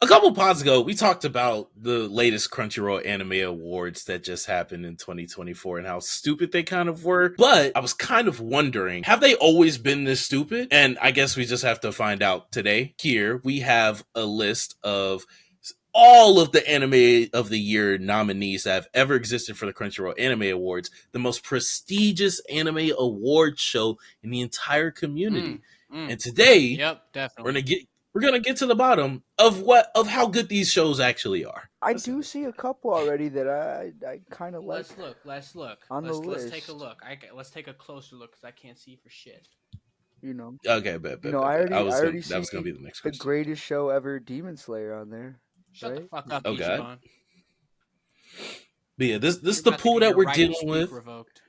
A couple pods ago, we talked about the latest Crunchyroll Anime Awards that just happened in 2024 and how stupid they kind of were. But I was kind of wondering, have they always been this stupid? And I guess we just have to find out today. Here, we have a list of all of the Anime of the Year nominees that have ever existed for the Crunchyroll Anime Awards, the most prestigious anime award show in the entire community. And today, Yep, definitely. we're gonna get to the bottom of how good these shows actually are. I do see a couple already that I kind of like. Let's look. On the Let's take a list. look. Let's take a closer look because I can't see for shit. You know. Okay, bet. You know, I already that was gonna be the next the question. greatest show ever, Demon Slayer, on there. Shut the Right? fuck up, Oh, God. Ichiban. But yeah, this You're is the about to pool get that your we're right to dealing speak with. revoked.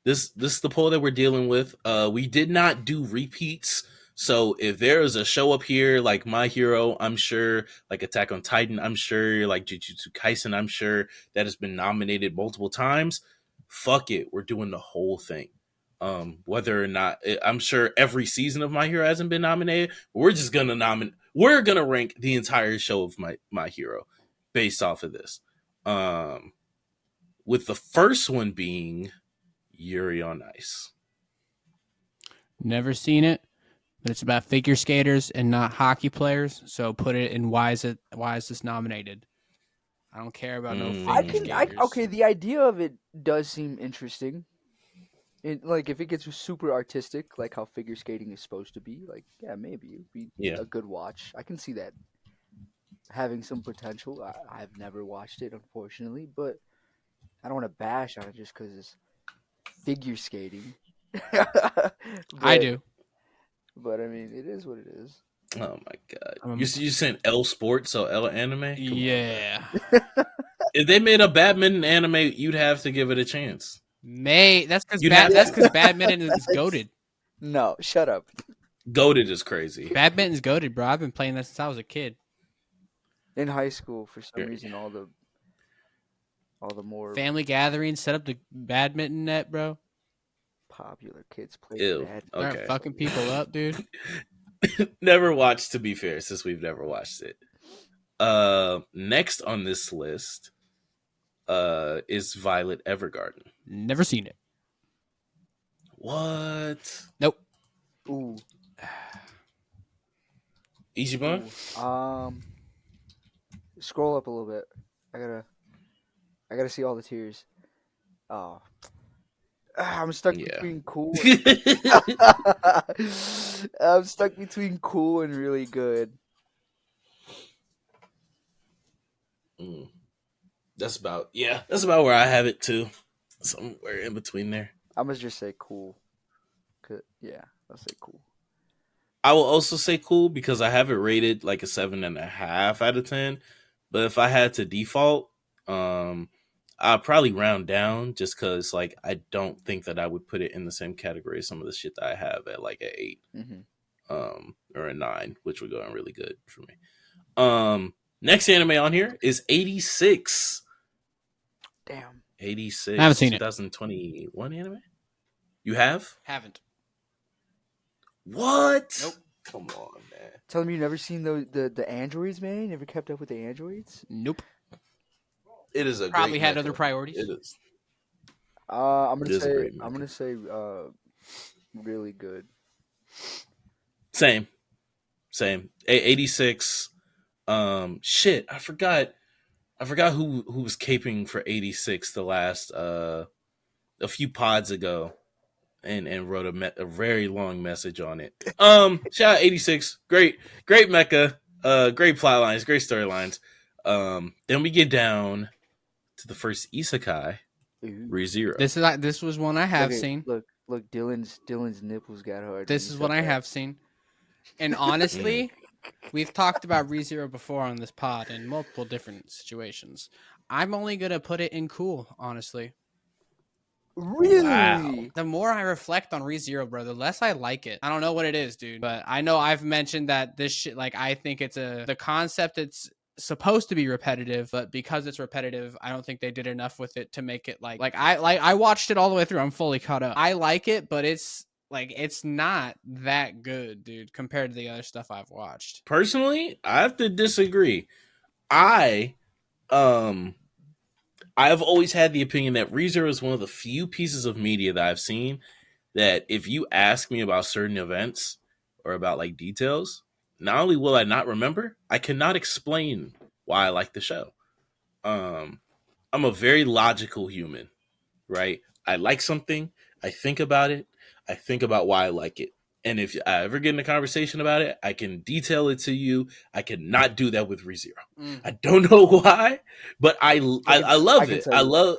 This is the poll that we're dealing with. We did not do repeats. So if there is a show up here like My Hero, I'm sure, like Attack on Titan, I'm sure, like Jujutsu Kaisen, I'm sure that has been nominated multiple times. Fuck it, we're doing the whole thing. Whether or not, I'm sure every season of My Hero hasn't been nominated. We're just gonna nominate. We're gonna rank the entire show of My Hero based off of this. With the first one being Yuri on Ice. Never seen it, but it's about figure skaters and not hockey players. So put it in why is this nominated? I don't care about no figure skaters. Okay, the idea of it does seem interesting. Like if it gets super artistic, like how figure skating is supposed to be, like maybe it'd be a good watch. I can see that having some potential. I've never watched it, unfortunately, but I don't want to bash on it just because it's figure skating. I do. But I mean, it is what it is. Oh my god! You saying L Sports, so L Anime? Yeah. If they made a badminton anime, you'd have to give it a chance. That's because badminton is goated. No, shut up. Goated is crazy. Badminton's goated, bro. I've been playing that since I was a kid. In high school, for some reason, all the more family gatherings set up the badminton net, bro. Popular kids play badminton. Okay. Start fucking people up, dude. Never watched, to be fair, since we've never watched it. Next on this list is Violet Evergarden. Never seen it. What? Nope. Ooh. Ichiban? Scroll up a little bit. I gotta see all the tiers. Oh. I'm stuck between cool. I'm stuck between cool and really good. That's about where I have it too. Somewhere in between there. I'm gonna just say cool. Yeah, I'll say cool. I will also say cool because I have it rated like a 7.5 out of 10. But if I had to default, I'd probably round down just because like I don't think that I would put it in the same category as some of the shit that I have at like an 8. Or a 9, which would go on really good for me. Next anime on here is 86. Damn. 86. I haven't seen 2021 anime? You have? Haven't. What? Nope. Come on, man. Tell me you never seen the androids, man? You never kept up with the androids? Nope. It is a probably great had mecha. other priorities. It is. I'm gonna say really good. Same. 86. Shit, I forgot who was caping for 86 the last a few pods ago and wrote a very long message on it. Shout out 86. Great mecha. Great plot lines, great storylines. Then we get down to the first isekai, ReZero. This was one I have seen. Look, Dylan's nipples got hard. This is what I have seen. And honestly, we've talked about ReZero before on this pod in multiple different situations. I'm only gonna put it in cool, honestly. Really? Wow. The more I reflect on ReZero, bro, the less I like it. I don't know what it is, dude. But I know I've mentioned that this shit, like, I think it's the concept, it's supposed to be repetitive, but because it's repetitive, I don't think they did enough with it to make it like I watched it all the way through. I'm fully caught up. I like it, but it's like it's not that good, dude, compared to the other stuff I've watched. Personally, I have to disagree. I I've always had the opinion that ReZero is one of the few pieces of media that I've seen that if you ask me about certain events or about like details, not only will I not remember, I cannot explain why I like the show. I'm a very logical human, right? I like something, I think about it, I think about why I like it. And if I ever get in a conversation about it, I can detail it to you. I cannot do that with ReZero. I don't know why, but I love it. I love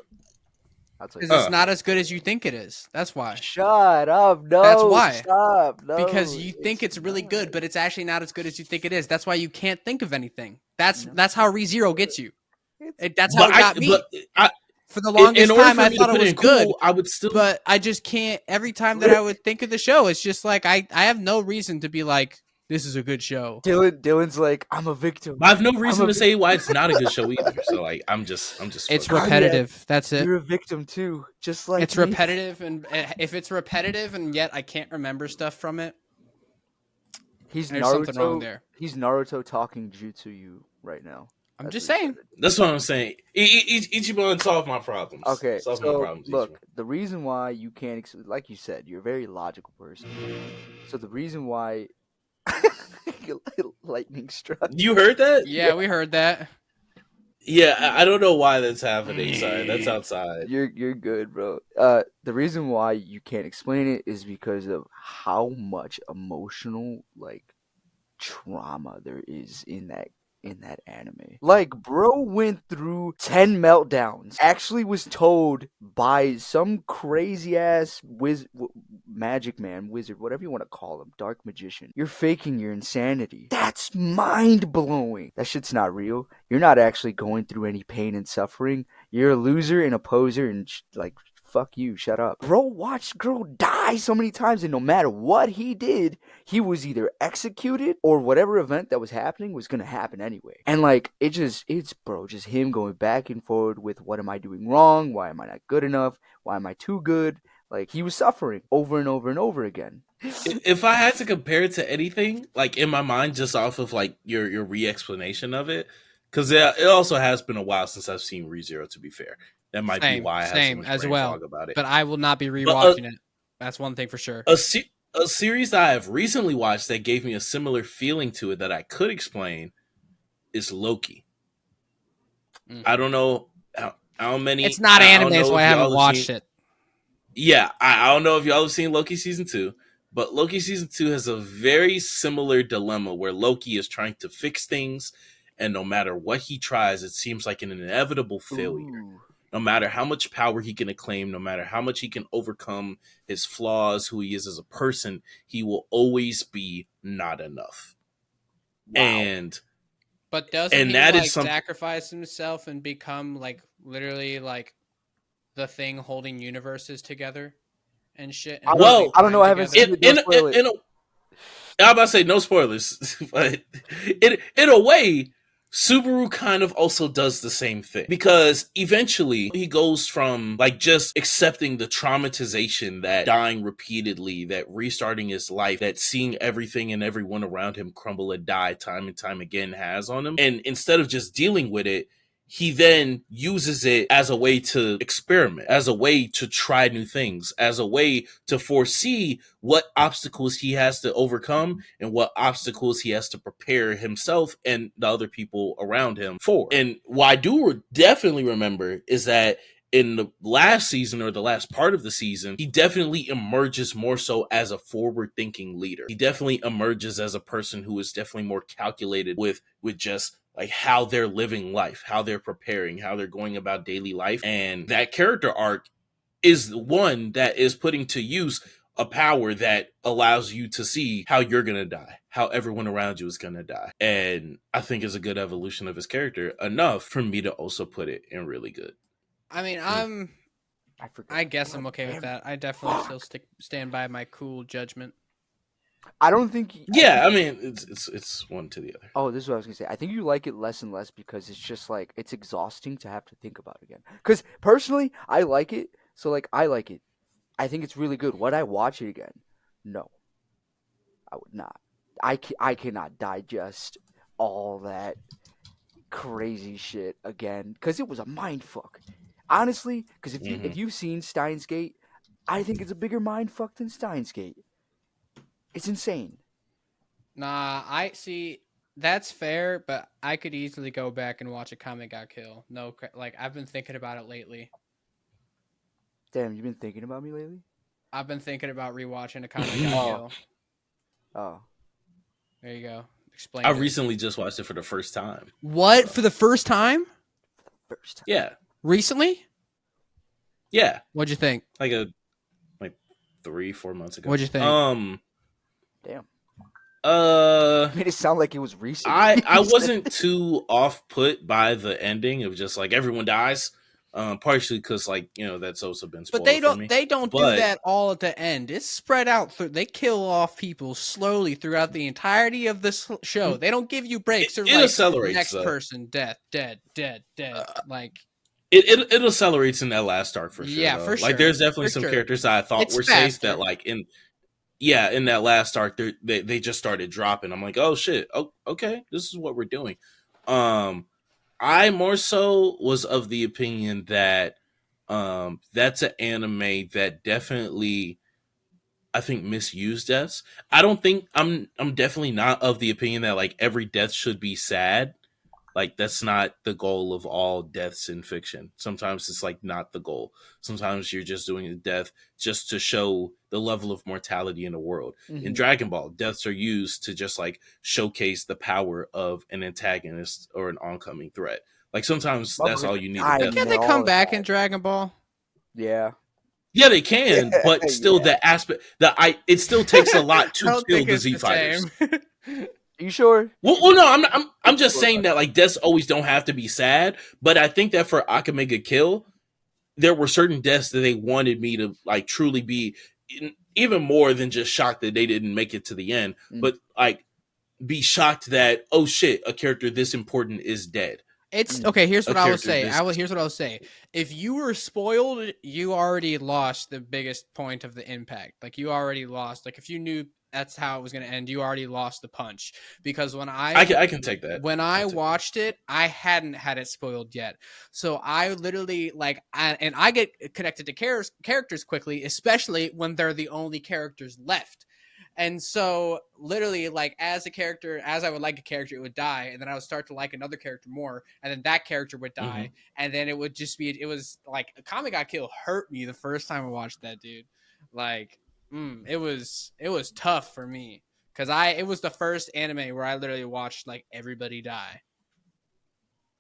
because it's not as good as you think it is. That's why. Shut up! No, that's why. Stop! No, because you think it's really good, but it's actually not as good as you think it is. That's why you can't think of anything. That's how ReZero gets you. That's how it got me. For the longest time, I thought it was good. I would still, but I just can't. Every time that I would think of the show, it's just like I have no reason to be like, this is a good show. Dylan's like, I'm a victim. I have no reason to say why it's not a good show either. So like, I'm just. It's repetitive. That's it. You're a victim too, just like it's repetitive, and if it's repetitive, and yet I can't remember stuff from it, there's Naruto, something wrong there. He's Naruto talking jutsu you right now. I'm just saying. That's what I'm saying. Ichiban solve my problems. Okay, solve my problems. Look, the reason why you can't, like you said, you're a very logical person. So the reason why lightning struck. You heard that? Yeah, we heard that. Yeah, I don't know why that's happening. Sorry, that's outside. You're good, bro. The reason why you can't explain it is because of how much emotional trauma there is in that anime. Like, bro went through 10 meltdowns. Actually was told by some crazy ass magic man, wizard, whatever you want to call him, dark magician. You're faking your insanity. That's mind blowing. That shit's not real. You're not actually going through any pain and suffering. You're a loser and a poser and fuck you, shut up. Bro watched girl die so many times, and no matter what he did, he was either executed or whatever event that was happening was gonna happen anyway. And it's just him going back and forward with, what am I doing wrong? Why am I not good enough? Why am I too good? Like, he was suffering over and over and over again. If I had to compare it to anything, like in my mind, just off of like your re-explanation of it, because it also has been a while since I've seen ReZero, to be fair. That might be why I have so much brain fog about it. But I will not be rewatching it. That's one thing for sure. A series that I have recently watched that gave me a similar feeling to it that I could explain is Loki. I don't know how many. It's not anime, so I haven't watched it. Yeah, I don't know if y'all have seen Loki season 2, but Loki season 2 has a very similar dilemma where Loki is trying to fix things, and no matter what he tries, it seems like an inevitable failure. Ooh. No matter how much power he can acclaim, no matter how much he can overcome his flaws, who he is as a person, he will always be not enough. Wow. But doesn't he sacrifice himself and become literally the thing holding universes together and shit? And I don't know. I haven't seen it. I'm about to say no spoilers, but in a way, Subaru kind of also does the same thing, because eventually he goes from just accepting the traumatization that dying repeatedly, that restarting his life, that seeing everything and everyone around him crumble and die time and time again has on him. And instead of just dealing with it, he then uses it as a way to experiment, as a way to try new things, as a way to foresee what obstacles he has to overcome and what obstacles he has to prepare himself and the other people around him for. And what I do definitely remember is that in the last season, or the last part of the season, he definitely emerges more so as a forward-thinking leader. He definitely emerges as a person who is definitely more calculated with just how they're living life, how they're preparing, how they're going about daily life. And that character arc is the one that is putting to use a power that allows you to see how you're going to die, how everyone around you is going to die. And I think is a good evolution of his character, enough for me to also put it in really good. I mean, I guess I'm okay with that. I definitely still stand by my cool judgment. I don't think. I mean, it's one to the other. Oh, this is what I was gonna say. I think you like it less and less because it's just it's exhausting to have to think about it again. Because personally, I like it, so I like it. I think it's really good. Would I watch it again? No, I would not. I cannot digest all that crazy shit again because it was a mind fuck. Honestly, because if you've seen Steins Gate, I think it's a bigger mind fuck than Steins Gate. It's insane. Nah, I see. That's fair, but I could easily go back and watch Akame ga Kill. No, like I've been thinking about it lately. Damn, you been thinking about me lately? I've been thinking about rewatching Akame ga Oh. Kill. Oh, There you go. I Explain it. recently just watched it for the first time. What? For the first time? first time. Yeah. Recently? Yeah. What'd you think? Like 3-4 months ago. What'd you think? Damn. I Made it sound like it was recent. I wasn't too off put by the ending of just like everyone dies. Partially because like, you know, that's also been spoiled But for me. they don't do that all at the end. It's spread out through. They kill off people slowly throughout the entirety of this show. They don't give you breaks. It like, accelerates. Next person, death, dead. Like it accelerates in that last arc for sure. Yeah, though. for sure. Like there's definitely For some sure. characters that I thought It's were faster. safe that like in that last arc they just started dropping. I'm like, oh shit, oh okay, this is what we're doing. I more so was of the opinion that that's an anime that definitely I think misused deaths. I don't think I'm definitely not of the opinion that like every death should be sad. Like that's not the goal of all deaths in fiction. Sometimes it's like not the goal. Sometimes you're just doing a death just to show the level of mortality in the world. Mm-hmm. In Dragon Ball, deaths are used to just like showcase the power of an antagonist or an oncoming threat. Like sometimes that's all you need. Can't they come back in Dragon Ball? Yeah. Yeah, they can, but still the aspect it still takes a lot to kill the Z fighters. You sure? Well, no, I'm just saying that like deaths always don't have to be sad, but I think that for Akame ga Kill, there were certain deaths that they wanted me to like truly be even more than just shocked that they didn't make it to the end, but like be shocked that oh shit, a character this important is dead. It's okay. Here's what I will say. Here's what I'll say. If you were spoiled, you already lost the biggest point of the impact. Like you already lost. Like if you knew that's how it was going to end, you already lost the punch. Because when I can take that. When I watched it, I hadn't had it spoiled yet. So I literally I get connected to characters quickly, especially when they're the only characters left. And so literally like as I would like a character, it would die. And then I would start to like another character more. And then that character would die. Mm-hmm. And then it was like Akame ga Kill hurt me the first time I watched that, dude. Like, it was tough for me. Cause it was the first anime where I literally watched like everybody die.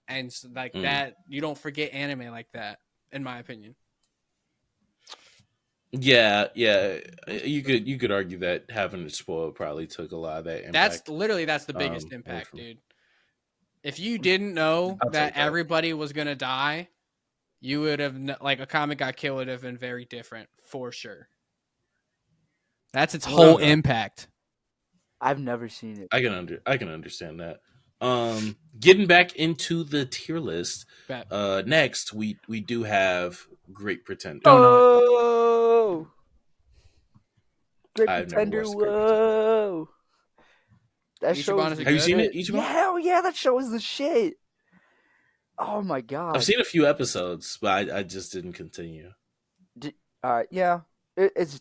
And so, like that, you don't forget anime like that, in my opinion. Yeah, you could argue that having it spoiled probably took a lot of that impact. That's the biggest impact, dude. If you didn't know that everybody was gonna die, you would have like Akame ga Kill would have been very different for sure. That's its whole impact. I've never seen it. I can understand that. Getting back into the tier list. Next we do have Great Pretender. Oh, Great Pretender! Whoa, that show. Have you seen it? Ichiban? Hell yeah, that show is the shit. Oh my god, I've seen a few episodes, but I just didn't continue. Yeah, it's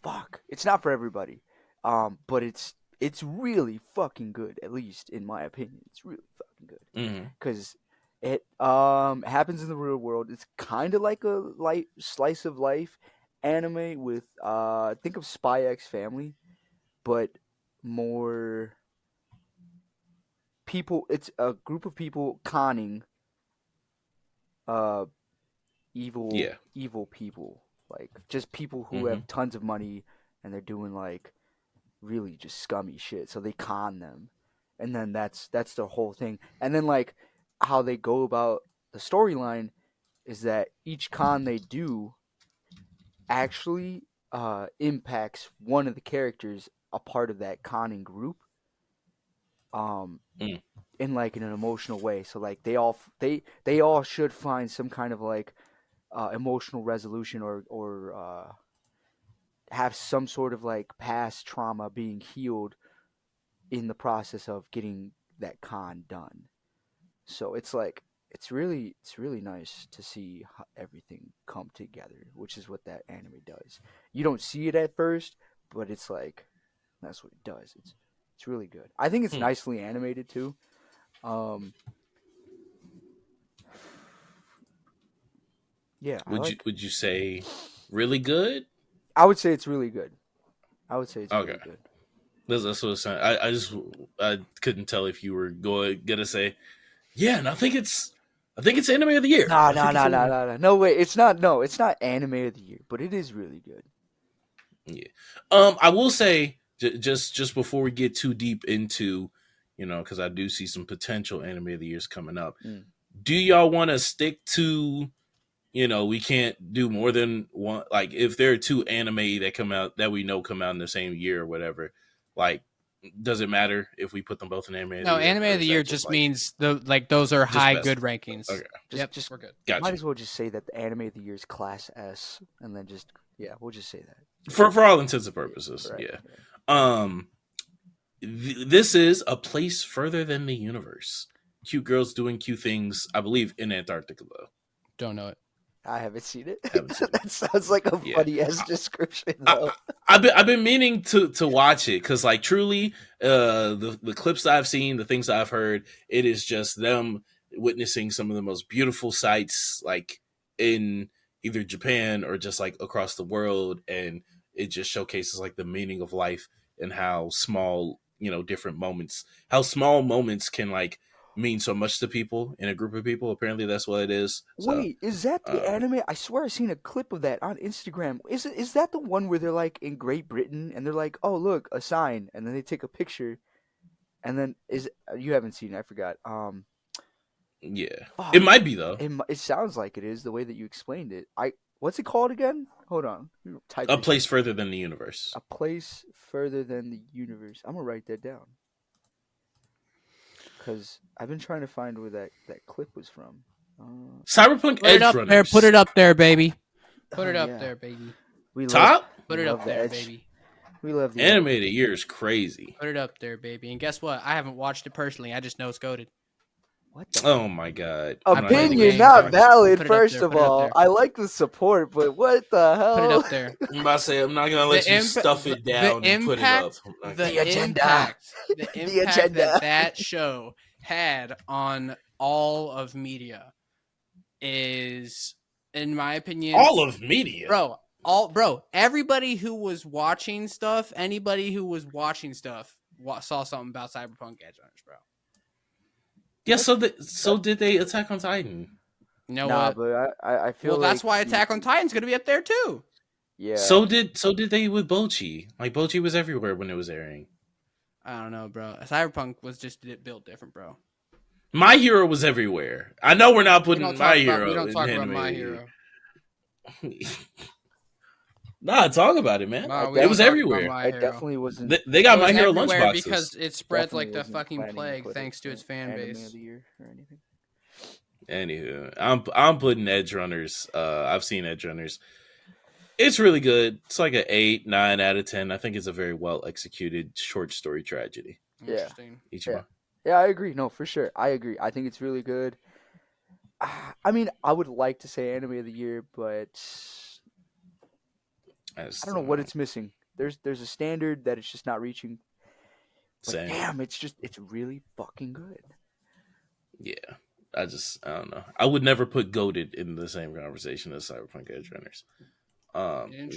fuck. It's not for everybody. But it's really fucking good. At least in my opinion, it's really fucking good. Because it happens in the real world. It's kind of like a light slice of life anime with think of SpyxFamily, but more people. It's a group of people conning evil people, like just people who have tons of money and they're doing like really just scummy shit. So they con them, and then that's the whole thing. And then like how they go about the storyline is that each con they do actually impacts one of the characters a part of that conning group in like in an emotional way. So like they all should find some kind of like emotional resolution or have some sort of like past trauma being healed in the process of getting that con done. So it's like it's really nice to see how everything come together, which is what that anime does. You don't see it at first, but it's like that's what it does. It's really good. I think it's nicely animated too. Yeah, Would you say really good? I would say it's really good. I would say it's Okay. really good. That's what I'm saying. I couldn't tell if you were gonna say, yeah, and I think it's anime of the year. No way. It's not. No, it's not anime of the year, but it is really good. Yeah. I will say just before we get too deep into, because I do see some potential anime of the years coming up. Do y'all want to stick to, we can't do more than one? Like, if there are two anime that come out that we know come out in the same year or whatever, like, does it matter if we put them both in anime of the No, year? anime of the year just means those are high best. good rankings. Okay. Just we're good. Gotcha. Might as well just say that the anime of the year is Class S, and then we'll just say that For all intents and purposes. Right. Yeah. This is A Place Further Than the Universe. Cute girls doing cute things, I believe, in Antarctica, though. Don't know it. I haven't seen it. Haven't seen That sounds like a funny ass description, though. I've been meaning to watch it because, like, truly, the clips I've seen, the things I've heard, it is just them witnessing some of the most beautiful sights, like in either Japan or just like across the world, and it just showcases like the meaning of life and how small, different moments, how small moments can like mean so much to people in a group of people. Apparently that's what it is. Wait, is that the anime? I swear I've seen a clip of that on Instagram. Is that the one where they're like in Great Britain and they're like, oh look, a sign, and then they take a picture, and then you haven't seen it? I forgot. Yeah, it might be though. It sounds like it is the way that you explained it. What's it called again? Hold on. A Place Further Than the Universe. A Place Further Than the Universe. I'm gonna write that down. Because I've been trying to find where that clip was from. Cyberpunk Edgerunners. Put it up there, baby. Put it up there, baby. Put it up there, baby. We love the anime of the year is crazy. Put it up there, baby. And guess what? I haven't watched it personally. I just know it's goated. What the Oh my god. Opinion not valid, first of all. I like the support, but what the hell? Put it up there. I'm about to say, I'm not going to let you stuff it down and put it up. The impact that show had on all of media is, in my opinion... All of media? Bro, everybody who was watching stuff, anybody who was watching stuff saw something about Cyberpunk Edgerunners, bro. Yeah, so did they Attack on Titan. You know what? But I feel like that's why Attack on Titan's gonna be up there too. Yeah. So did they with Bocchi. Like, Bocchi was everywhere when it was airing. I don't know, bro. Cyberpunk was just built different, bro. My Hero was everywhere. I know we're not putting My Hero. We don't talk about My Hero. Nah, talk about it, man. It was everywhere. It definitely wasn't. They got My Hero lunchboxes because it spreads like the fucking plague thanks to its fan base. Anywho, I'm putting Edgerunners. I've seen Edgerunners. It's really good. It's like an 8, 9 out of 10. I think it's a very well executed short story tragedy. Interesting. Yeah, I agree. No, for sure. I agree. I think it's really good. I mean, I would like to say anime of the year, but I don't know what it's missing. There's a standard that it's just not reaching. But damn, it's really fucking good. Yeah. I don't know. I would never put Goated in the same conversation as Cyberpunk Edgerunners.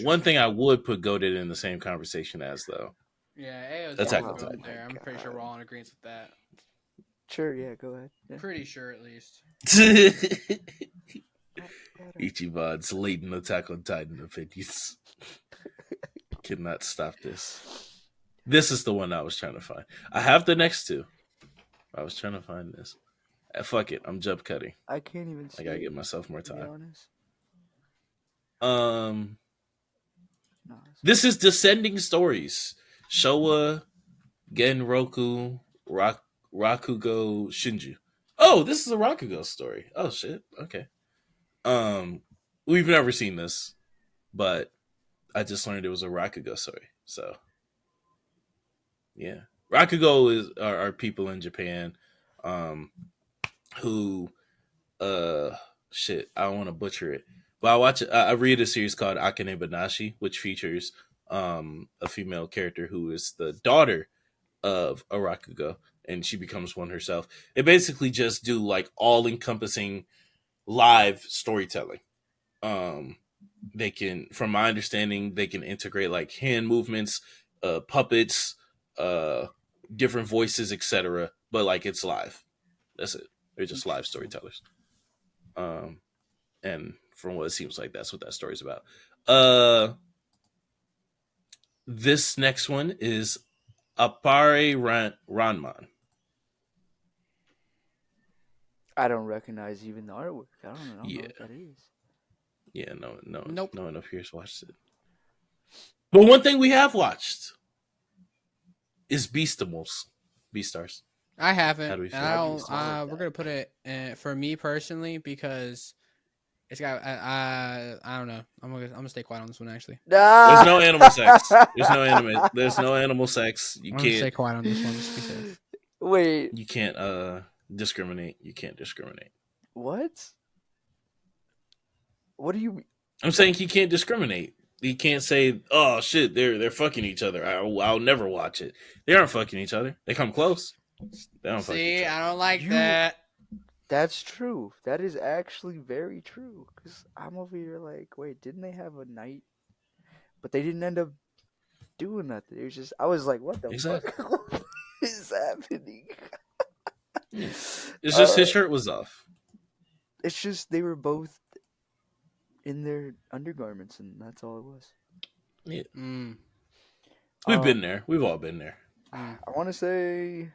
One thing I would put Goated in the same conversation as, though. Yeah, Attack on Titan. There. I'm pretty sure we're all in agreement with that. Sure, yeah, go ahead. Yeah. Pretty sure, at least. Ichiban's latent Attack on Titan opinions. Cannot stop this. This is the one I was trying to find. I have the next two. I was trying to find this. Fuck it, I'm jump cutting. I can't even see. I gotta give myself more time. No, this is Descending Stories. Showa Genroku Rakugo Shinju. Oh, this is a Rakugo story. Oh shit. Okay. We've never seen this, but I just learned it was a Rakugo story. So yeah, Rakugo are people in Japan, who shit, I don't want to butcher it, but I read a series called Akane Banashi, which features a female character who is the daughter of a Rakugo, and she becomes one herself. They basically just do like all encompassing live storytelling. They can, from my understanding, they can integrate like hand movements, puppets, different voices, etc. But like it's live. That's it. They're just live storytellers. And from what it seems like, that's what that story's about. This next one is Appare-Ranman. I don't recognize even the artwork. I don't know what that is. Yeah, no Nope. one up here's watched it. But one thing we have watched is Beastars. I haven't. How do we feel? We're gonna put it for me personally because it's got. I don't know. I'm gonna stay quiet on this one. Actually, there's no animal sex. There's no animal sex. I'm gonna stay quiet on this one. Just be safe. Wait. You can't discriminate. You can't discriminate. What? What do you mean? I'm saying he can't discriminate. He can't say, "Oh shit, they're fucking each other." I'll never watch it. They aren't fucking each other. They come close. They don't fuck each other. I don't like that. That's true. That is actually very true. Because I'm over here like, wait, didn't they have a night? But they didn't end up doing nothing. It was just, I was like, what the fuck? What is happening? It's just his shirt was off. It's just they were both in their undergarments, and that's all it was. Yeah. We've been there. We've all been there. I want to say...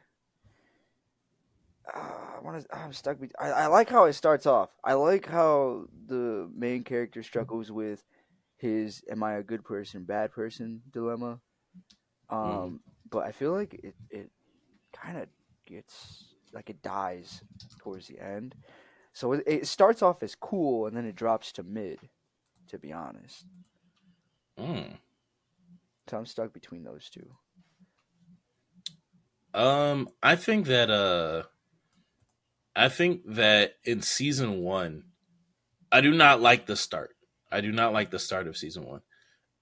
I'm stuck. I like how it starts off. I like how the main character struggles with his "Am I a good person, bad person?" dilemma. But I feel like it kind of gets like it dies towards the end. So it starts off as cool and then it drops to mid. To be honest, so I'm stuck between those two. I think that in season 1, I do not like the start. I do not like the start of season 1.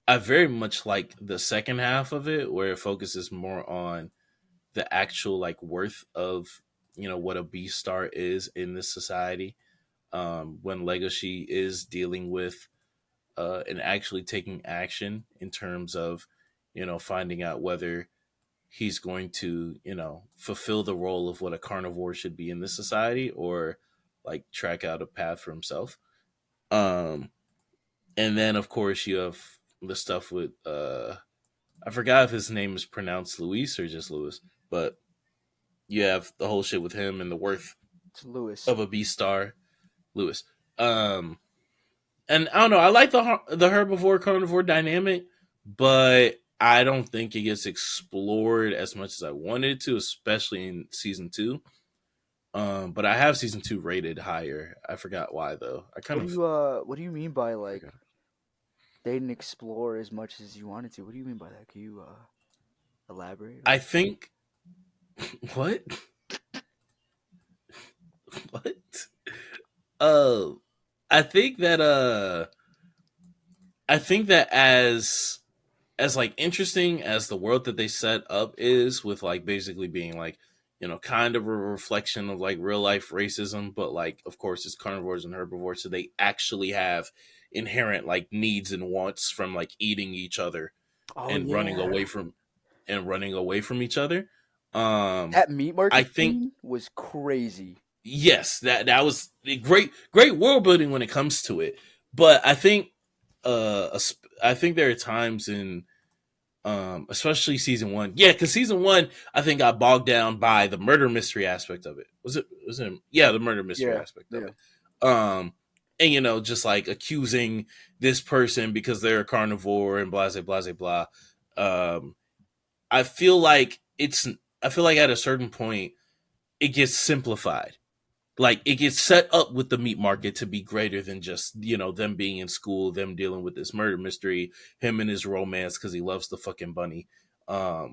I very much like the second half of it, where it focuses more on the actual like worth of, what a Beastar is in this society. When Legoshi is dealing with and actually taking action in terms of, finding out whether he's going to, fulfill the role of what a carnivore should be in this society, or like track out a path for himself. And then of course you have the stuff with I forgot if his name is pronounced Luis or just Louis, but you have the whole shit with him and the worth of a Beastar, Louis. And I don't know, I like the herbivore carnivore dynamic, but I don't think it gets explored as much as I wanted to, especially in season 2. But I have season 2 rated higher. I forgot why though. What do you mean by like they didn't explore as much as you wanted to? What do you mean by that? Can you elaborate? I think what? What? I think that as like interesting as the world that they set up is, with like basically being like, kind of a reflection of like real life racism, but like of course it's carnivores and herbivores, so they actually have inherent like needs and wants from like eating each other running away from each other. That meat market I think scene was crazy. Yes, that was great world building when it comes to it. But I think there are times in especially season 1. Yeah, because season 1 I think got bogged down by the murder mystery aspect of it. Was it the murder mystery aspect of it. And just like accusing this person because they're a carnivore and blah blah blah blah. I feel like at a certain point it gets simplified. like it gets set up with the meat market to be greater than just, you know, them being in school, them dealing with this murder mystery, him and his romance because he loves the fucking bunny. But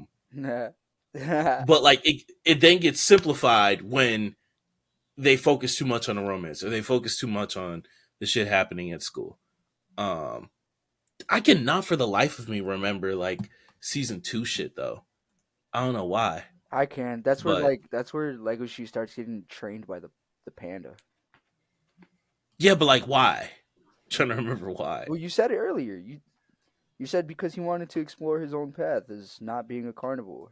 like it then gets simplified when they focus too much on the romance or they focus too much on the shit happening at school. I cannot for the life of me remember like season 2 shit though. I don't know why. I can. That's where But Legoshi starts getting trained by the panda. yeah, but like why? I'm trying to remember why. Well, you said it earlier. You said because he wanted to explore his own path as not being a carnivore.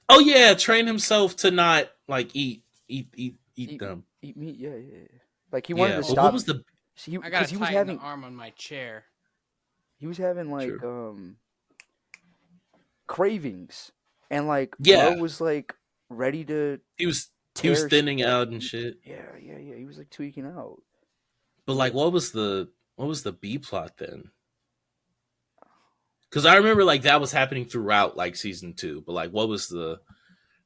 Oh yeah, train himself to not like eat them. Eat meat, yeah. Like he wanted to But stop. what was the I gotta tighten the arm on my chair. He was having like True. cravings, and like Yeah. Bro was like ready to. He was thinning out and shit. Yeah. He was like tweaking out. But like, what was the B plot then? Because I remember like that was happening throughout like season 2. But like, what was the?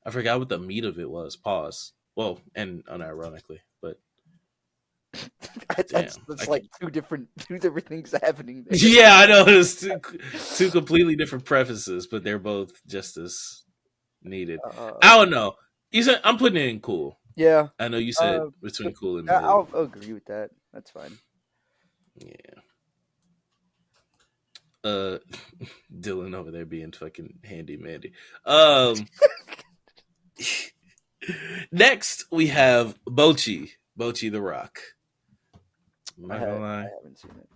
I forgot what the meat of it was. Pause. Well, and unironically, but that's like two different things happening there. Yeah, I know it's two completely different prefaces, but they're both just as needed. I don't know. You said I'm putting it in cool. Yeah, I know you said between cool and I'll agree with that. That's fine. Yeah. Dylan over there being fucking handy mandy. Next we have Bocchi The Rock. I'm not gonna lie. I haven't seen it.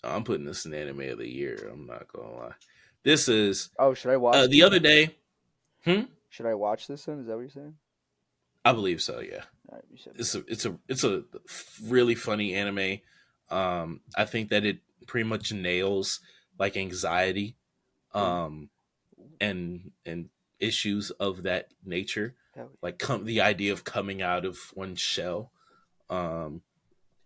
I'm putting this in anime of the year. I'm not gonna lie. This is. Oh, should I watch the other day? Should I watch this then? Is that what you're saying? I believe so. Yeah. All right, you said It's a really funny anime. I think that it pretty much nails like anxiety, and issues of that nature, like the idea of coming out of one's shell, and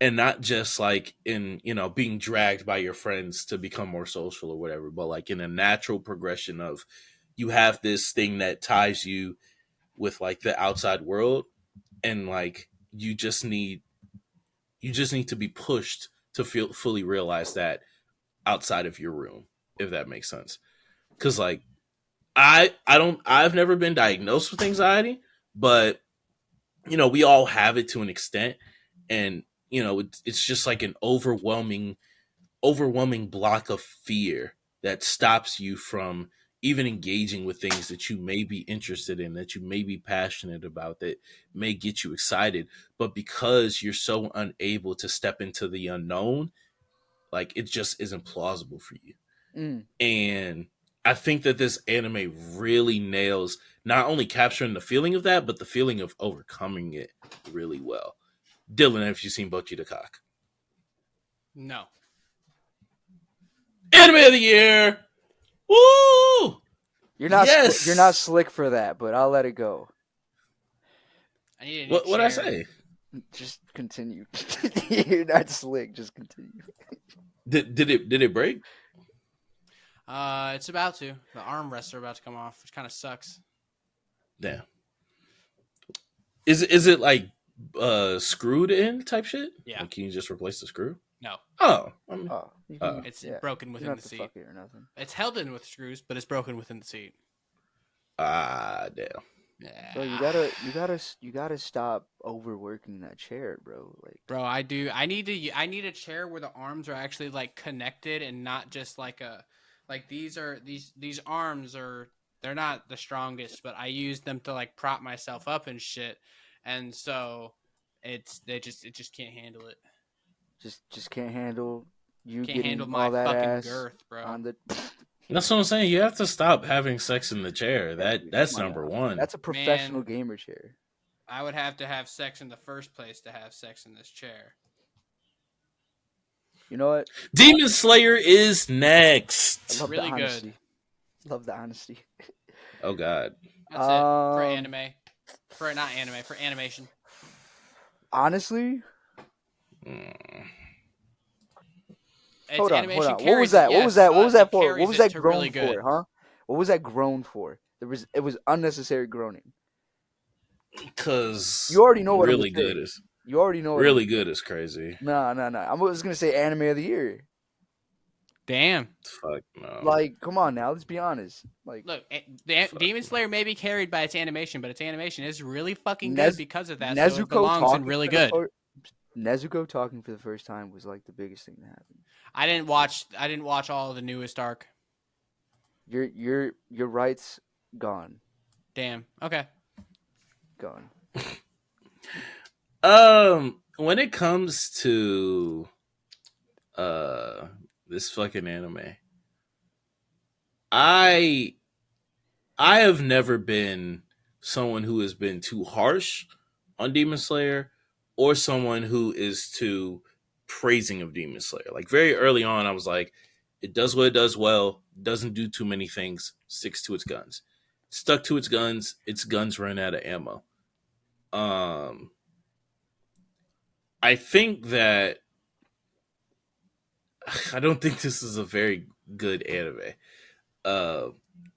not just like in, you know, being dragged by your friends to become more social or whatever, but like in a natural progression of you have this thing that ties you with like the outside world, and like you just need to be pushed to fully realize that outside of your room, if that makes sense. Because like I've never been diagnosed with anxiety, but you know, we all have it to an extent, and you know, it's just like an overwhelming block of fear that stops you from even engaging with things that you may be interested in, that you may be passionate about, that may get you excited. But because you're so unable to step into the unknown, like it just isn't plausible for you. And I think that this anime really nails not only capturing the feeling of that, but the feeling of overcoming it really well. Dylan, have you seen Bocchi the Cock? No. Anime of the year! Woo! You're not slick for that, but I'll let it go. I need a new What'd I say? Just continue. You're not slick. Just continue. Did it break? It's about to. The armrests are about to come off, which kind of sucks. Damn. Is it like screwed in type shit? Yeah. Like, can you just replace the screw? No. Oh. It's broken within the seat. Or nothing. It's held in with screws, but it's broken within the seat. Damn. Yeah. Bro, you gotta stop overworking that chair, bro. Like, bro, I do. I need a chair where the arms are actually like connected and not just like these arms are, they're not the strongest, but I use them to like prop myself up and shit, and so it just can't handle it. Just can't handle you. Can't handle all my that fucking ass girth, bro. On the. That's what I'm saying. You have to stop having sex in the chair. That's number one. That's a professional gamer chair. I would have to have sex in the first place to have sex in this chair. You know what? Demon Slayer is next. I love really the honesty. good. Love the honesty. Oh God. That's it for anime. For animation. Honestly. Hold on. What was that? What was that? What was that for? What was that groan for? Huh? What was that groan for? It was unnecessary groaning. Because You already know what really I'm gonna good say. is You already know what really good is crazy. Nah. I was gonna say anime of the year. Damn. Fuck no. Like, come on now, let's be honest. Like, Look, Fuck Demon no. Slayer may be carried by its animation, but its animation is really fucking Nez- good because of that. So it Nezuko belongs in really good. Nezuko talking for the first time was like the biggest thing that happened. I didn't watch all of the newest arc. Your rights gone. Damn. Okay. Gone. When it comes to this fucking anime, I have never been someone who has been too harsh on Demon Slayer or someone who is too praising of Demon Slayer. Like very early on, I was like, it does what it does well, doesn't do too many things, sticks to its guns. Stuck to its guns run out of ammo. I think that I don't think this is a very good anime.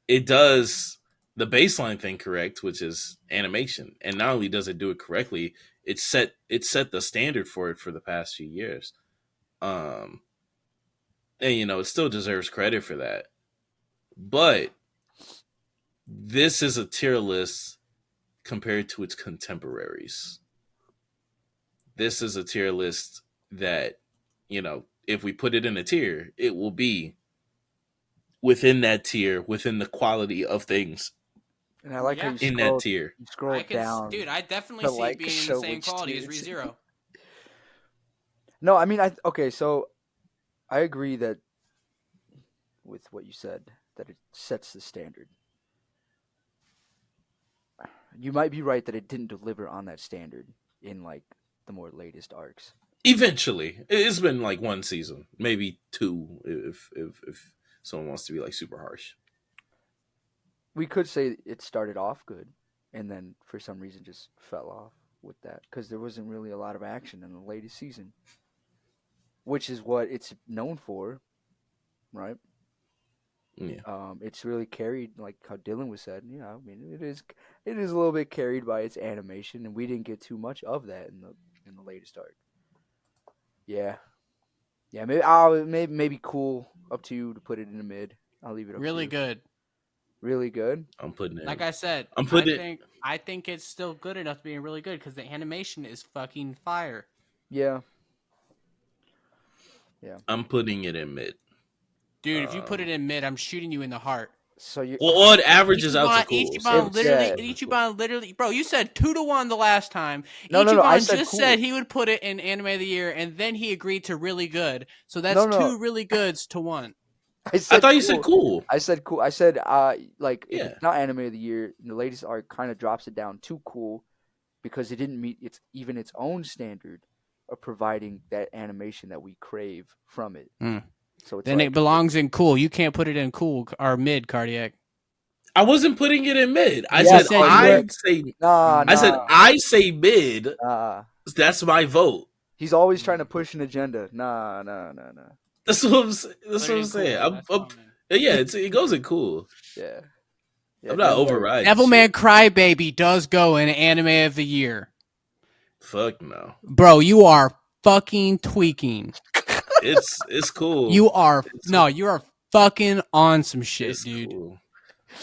It does the baseline thing correct, which is animation, and not only does it do it correctly, it set the standard for it for the past few years. And it still deserves credit for that. But this is a tier list compared to its contemporaries. This is a tier list that, if we put it in a tier, it will be within that tier, within the quality of things And I like how you in that tier. scroll down. Dude, I definitely to, see like, it being in show the same which quality as tiers. ReZero. No, I mean, okay, so I agree that with what you said, that it sets the standard. You might be right that it didn't deliver on that standard in like the more latest arcs. Eventually, it's been like one season, maybe two, if someone wants to be like super harsh. We could say it started off good, and then for some reason just fell off with that because there wasn't really a lot of action in the latest season, which is what it's known for, right? Yeah. It's really carried, like how Dylan was said. Yeah, I mean, it is a little bit carried by its animation, and we didn't get too much of that in the latest arc. Yeah, maybe cool. Up to you to put it in the mid. I'll leave it up to Really you. good. Really good. I'm putting it. Like I said, I think it's still good enough to be really good because the animation is fucking fire. Yeah. I'm putting it in mid. Dude, if you put it in mid, I'm shooting you in the heart. So you. Well, it averages out to cool. Ichiban literally, bro. You said 2-1 the last time. No, Ichiban I said just cool. said he would put it in anime of the year, and then he agreed to really good. So that's two really goods to one. I thought you said cool. I said cool. I said if Yeah. it's not anime of the year, the latest arc kind of drops it down to cool because it didn't meet its own standard of providing that animation that we crave from it. So it's then it belongs in cool. You can't put it in cool or mid, Cardiac. I wasn't putting it in mid. I Yes, said I say mid. That's my vote. He's always trying to push an agenda. Nah. That's what I'm saying. Yeah, it goes in cool. Yeah. I'm not overriding. Devilman Crybaby does go in anime of the year. Fuck no, bro. You are fucking tweaking. It's cool. You are fucking on some shit, it's dude. Cool.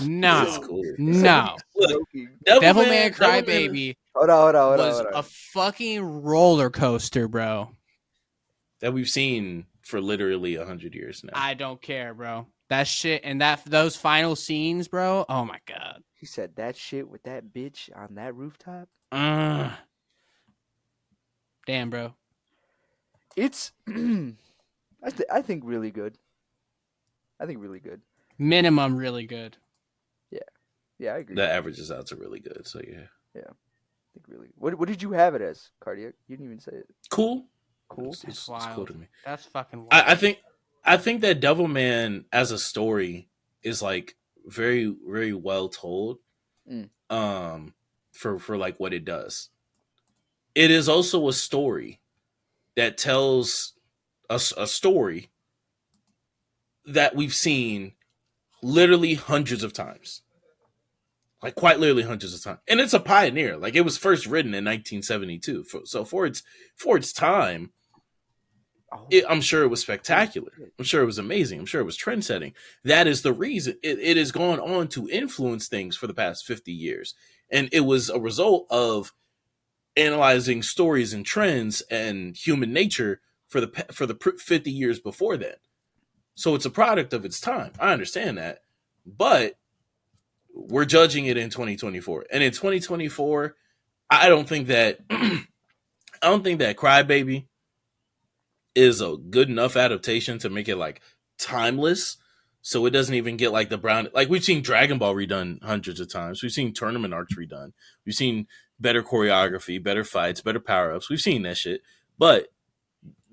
No, it's cool. No. Look, Devilman Crybaby hold on. was a fucking roller coaster, bro. That we've seen for literally 100 years now. I don't care, bro. That shit and those final scenes, bro. Oh my god. He said that shit with that bitch on that rooftop. Damn, bro. It's I think really good. Minimum really good. Yeah, I agree. That averages out to really good. So yeah. Yeah, I think really. What did you have it as, Cardiac? You didn't even say it. Cool. It's cool to me. That's fucking wild. I think that Devilman as a story is like very, very well told. For like what it does. It is also a story that tells us a story that we've seen literally hundreds of times. like quite literally hundreds of times. And it's a pioneer. Like it was first written in 1972. So for its time, I'm sure it was spectacular. I'm sure it was amazing. I'm sure it was trend setting. That is the reason it has gone on to influence things for the past 50 years. And it was a result of analyzing stories and trends and human nature for the 50 years before that. So it's a product of its time. I understand that. But we're judging it in 2024. And in 2024, I don't think that Crybaby is a good enough adaptation to make it like timeless. So it doesn't even get like the brown. Like we've seen Dragon Ball redone hundreds of times. We've seen tournament arcs redone. We've seen better choreography, better fights, better power ups. We've seen that shit. But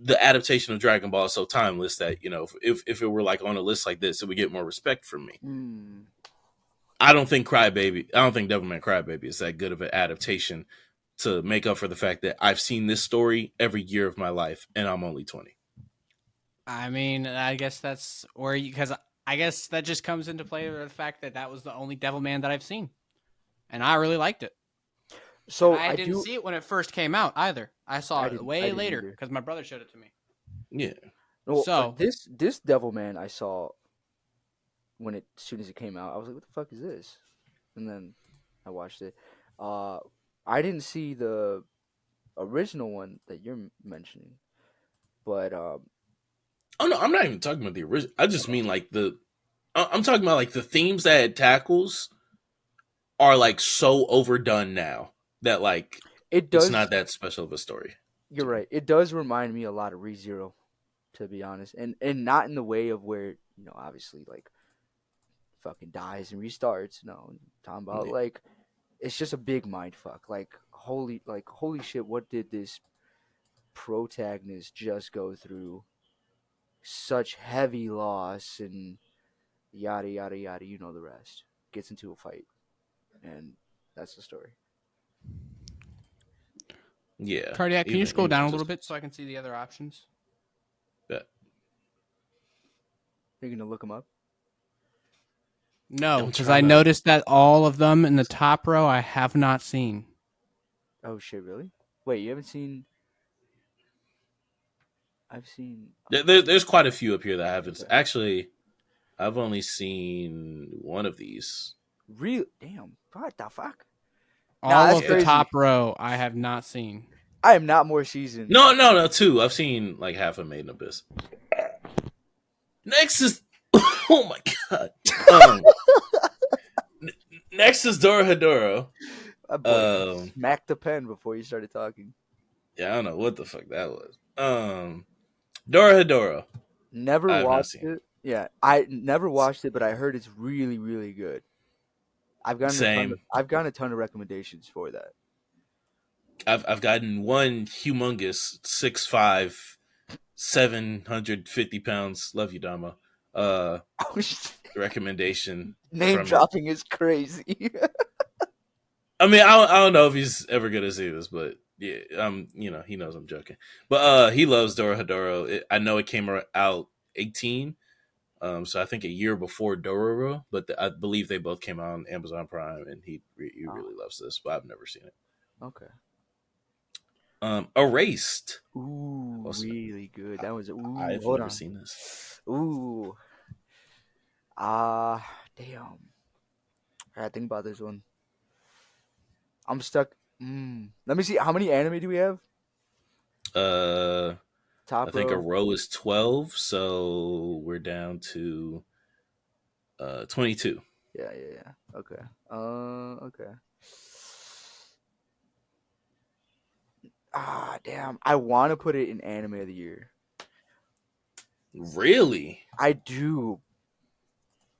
the adaptation of Dragon Ball is so timeless that, you know, if it were like on a list like this, it would get more respect from me. I don't think Devilman Crybaby is that good of an adaptation to make up for the fact that I've seen this story every year of my life and I'm only 20. I mean, I guess that's where because I guess that just comes into play with the fact that was the only Devilman that I've seen, and I really liked it. So I didn't see it when it first came out either. I saw it way later because my brother showed it to me. Yeah. No, so this Devilman I saw as soon as it came out, I was like, "What the fuck is this?" And then I watched it. I didn't see the original one that you're mentioning, but oh no, I'm not even talking about the original. I just mean like I'm talking about like the themes that it tackles are like so overdone now that like it's not that special of a story. You're right. It does remind me a lot of ReZero, to be honest, and not in the way of where, you know, obviously like fucking dies and restarts. No, I'm talking about like it's just a big mind fuck. Like holy shit, what did this protagonist just go through? Such heavy loss and yada yada yada. You know the rest. Gets into a fight, and that's the story. Yeah. Cardiac, can you scroll down a little bit so I can see the other options? Yeah. You're gonna look them up? No, because I noticed that all of them in the top row I have not seen. Oh shit! Really? Wait, you haven't seen? I've seen. There's quite a few up here that I haven't. Okay. Actually, I've only seen one of these. Real damn! What the fuck? All of the top row I have not seen. I am not more seasoned. No, two. I've seen like half of Made in Abyss. Next is oh my god. Next is Dorohedoro. Smack the pen before you started talking. Yeah, I don't know what the fuck that was. Dorohedoro. Never watched it. Yeah, I never watched it, but I heard it's really, really good. I've gotten a ton of recommendations for that. I've gotten one humongous 6'5", 750 pounds. Love you, Dama. Recommendation. Name dropping is crazy. I mean, I don't know if he's ever gonna see this, but yeah, you know, he knows I'm joking. But he loves Dorohedoro. I know it came out 18, so I think a year before Dororo. But I believe they both came out on Amazon Prime, and he really loves this. But I've never seen it. Okay. Erased. Ooh, really good. That was. Ooh, I've never seen this. Ooh. Damn. I gotta think about this one. I'm stuck. Let me see. How many anime do we have? I think a row is 12, so we're down to 22. Yeah. Okay. Okay. Damn. I want to put it in anime of the year. Really? I do.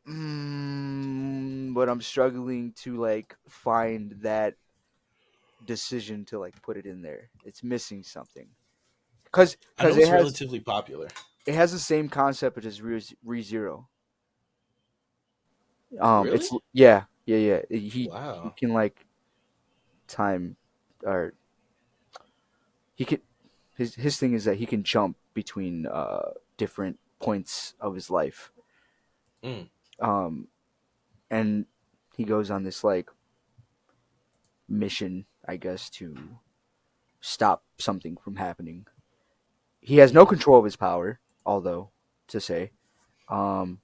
But I'm struggling to like find that decision to like put it in there. It's missing something. Because it's relatively popular. It has the same concept as ReZero. Really? It's yeah. He can like time or he can his thing is that he can jump between different points of his life. And he goes on this like mission, I guess, to stop something from happening. He has no control of his power, although to say, um,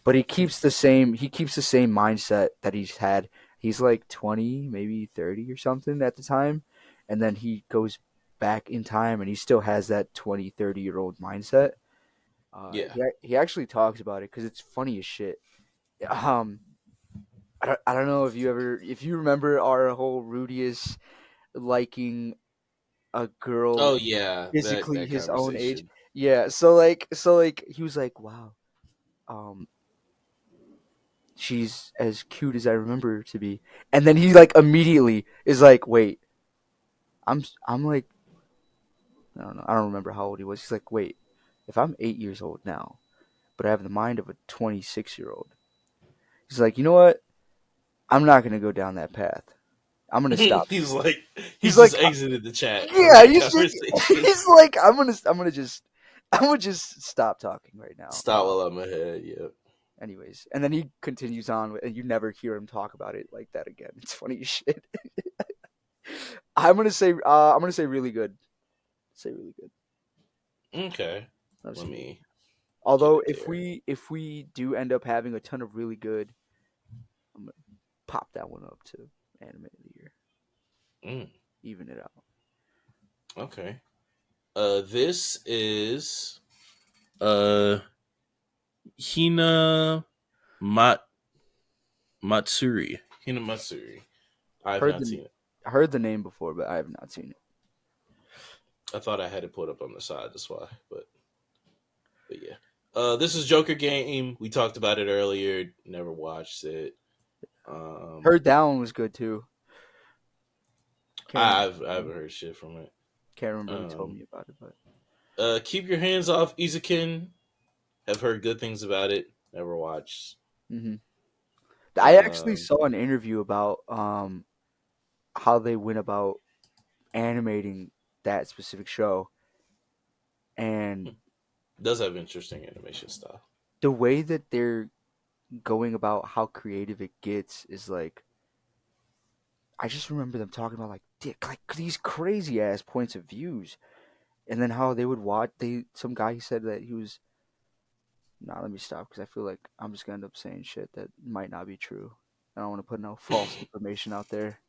but he keeps the same mindset that he's had. He's like 20, maybe 30 or something at the time, and then he goes back in time and he still has that 20, 30-year-old mindset. Yeah. He actually talks about it because it's funny as shit. Um, I don't know if you remember our whole Rudius liking a girl Oh yeah, physically that his own age. conversation. Yeah, so like he was like, wow, um, she's as cute as I remember her to be, and then he like immediately is like, wait, I'm like, I don't know, I don't remember how old he was. He's like, wait, if I'm 8 years old now, but I have the mind of a 26-year-old, he's like, you know what? I'm not gonna go down that path. I'm gonna stop. He's like, He's he's like, just exited the chat from yeah, that conversation. he's like, I'm gonna just stop talking right now. Stop while I'm ahead. Yep. Anyways, and then he continues on, and you never hear him talk about it like that again. It's funny as shit. I'm gonna say really good. Say really good. Okay. I've Let seen it. me get Although it there. if we do end up having a ton of really good, I'm gonna pop that one up to anime of the year. Mm, Even it out. okay. This is uh Hina Matsuri. Hinamatsuri. I have Heard not the seen it. heard the name before, but I have not seen it. I thought I had it put up on the side. That's why. But yeah. This is Joker game. We talked about it earlier. Never watched it. Heard that one was good too. Can't remember, I haven't heard shit from it. can't remember who told Um, me about it, but Keep Your Hands Off Eizouken. Have heard good things about it. Never watched. hmm I actually Um, saw an interview about how they went about animating that specific show, and does have interesting animation style. the way that they're going about how creative it gets is like, I just remember them talking about like these crazy ass points of views, and then how they would watch. Some guy said that he was. Nah, let me stop because I feel like I'm just gonna end up saying shit that might not be true. I don't want to put no false information out there.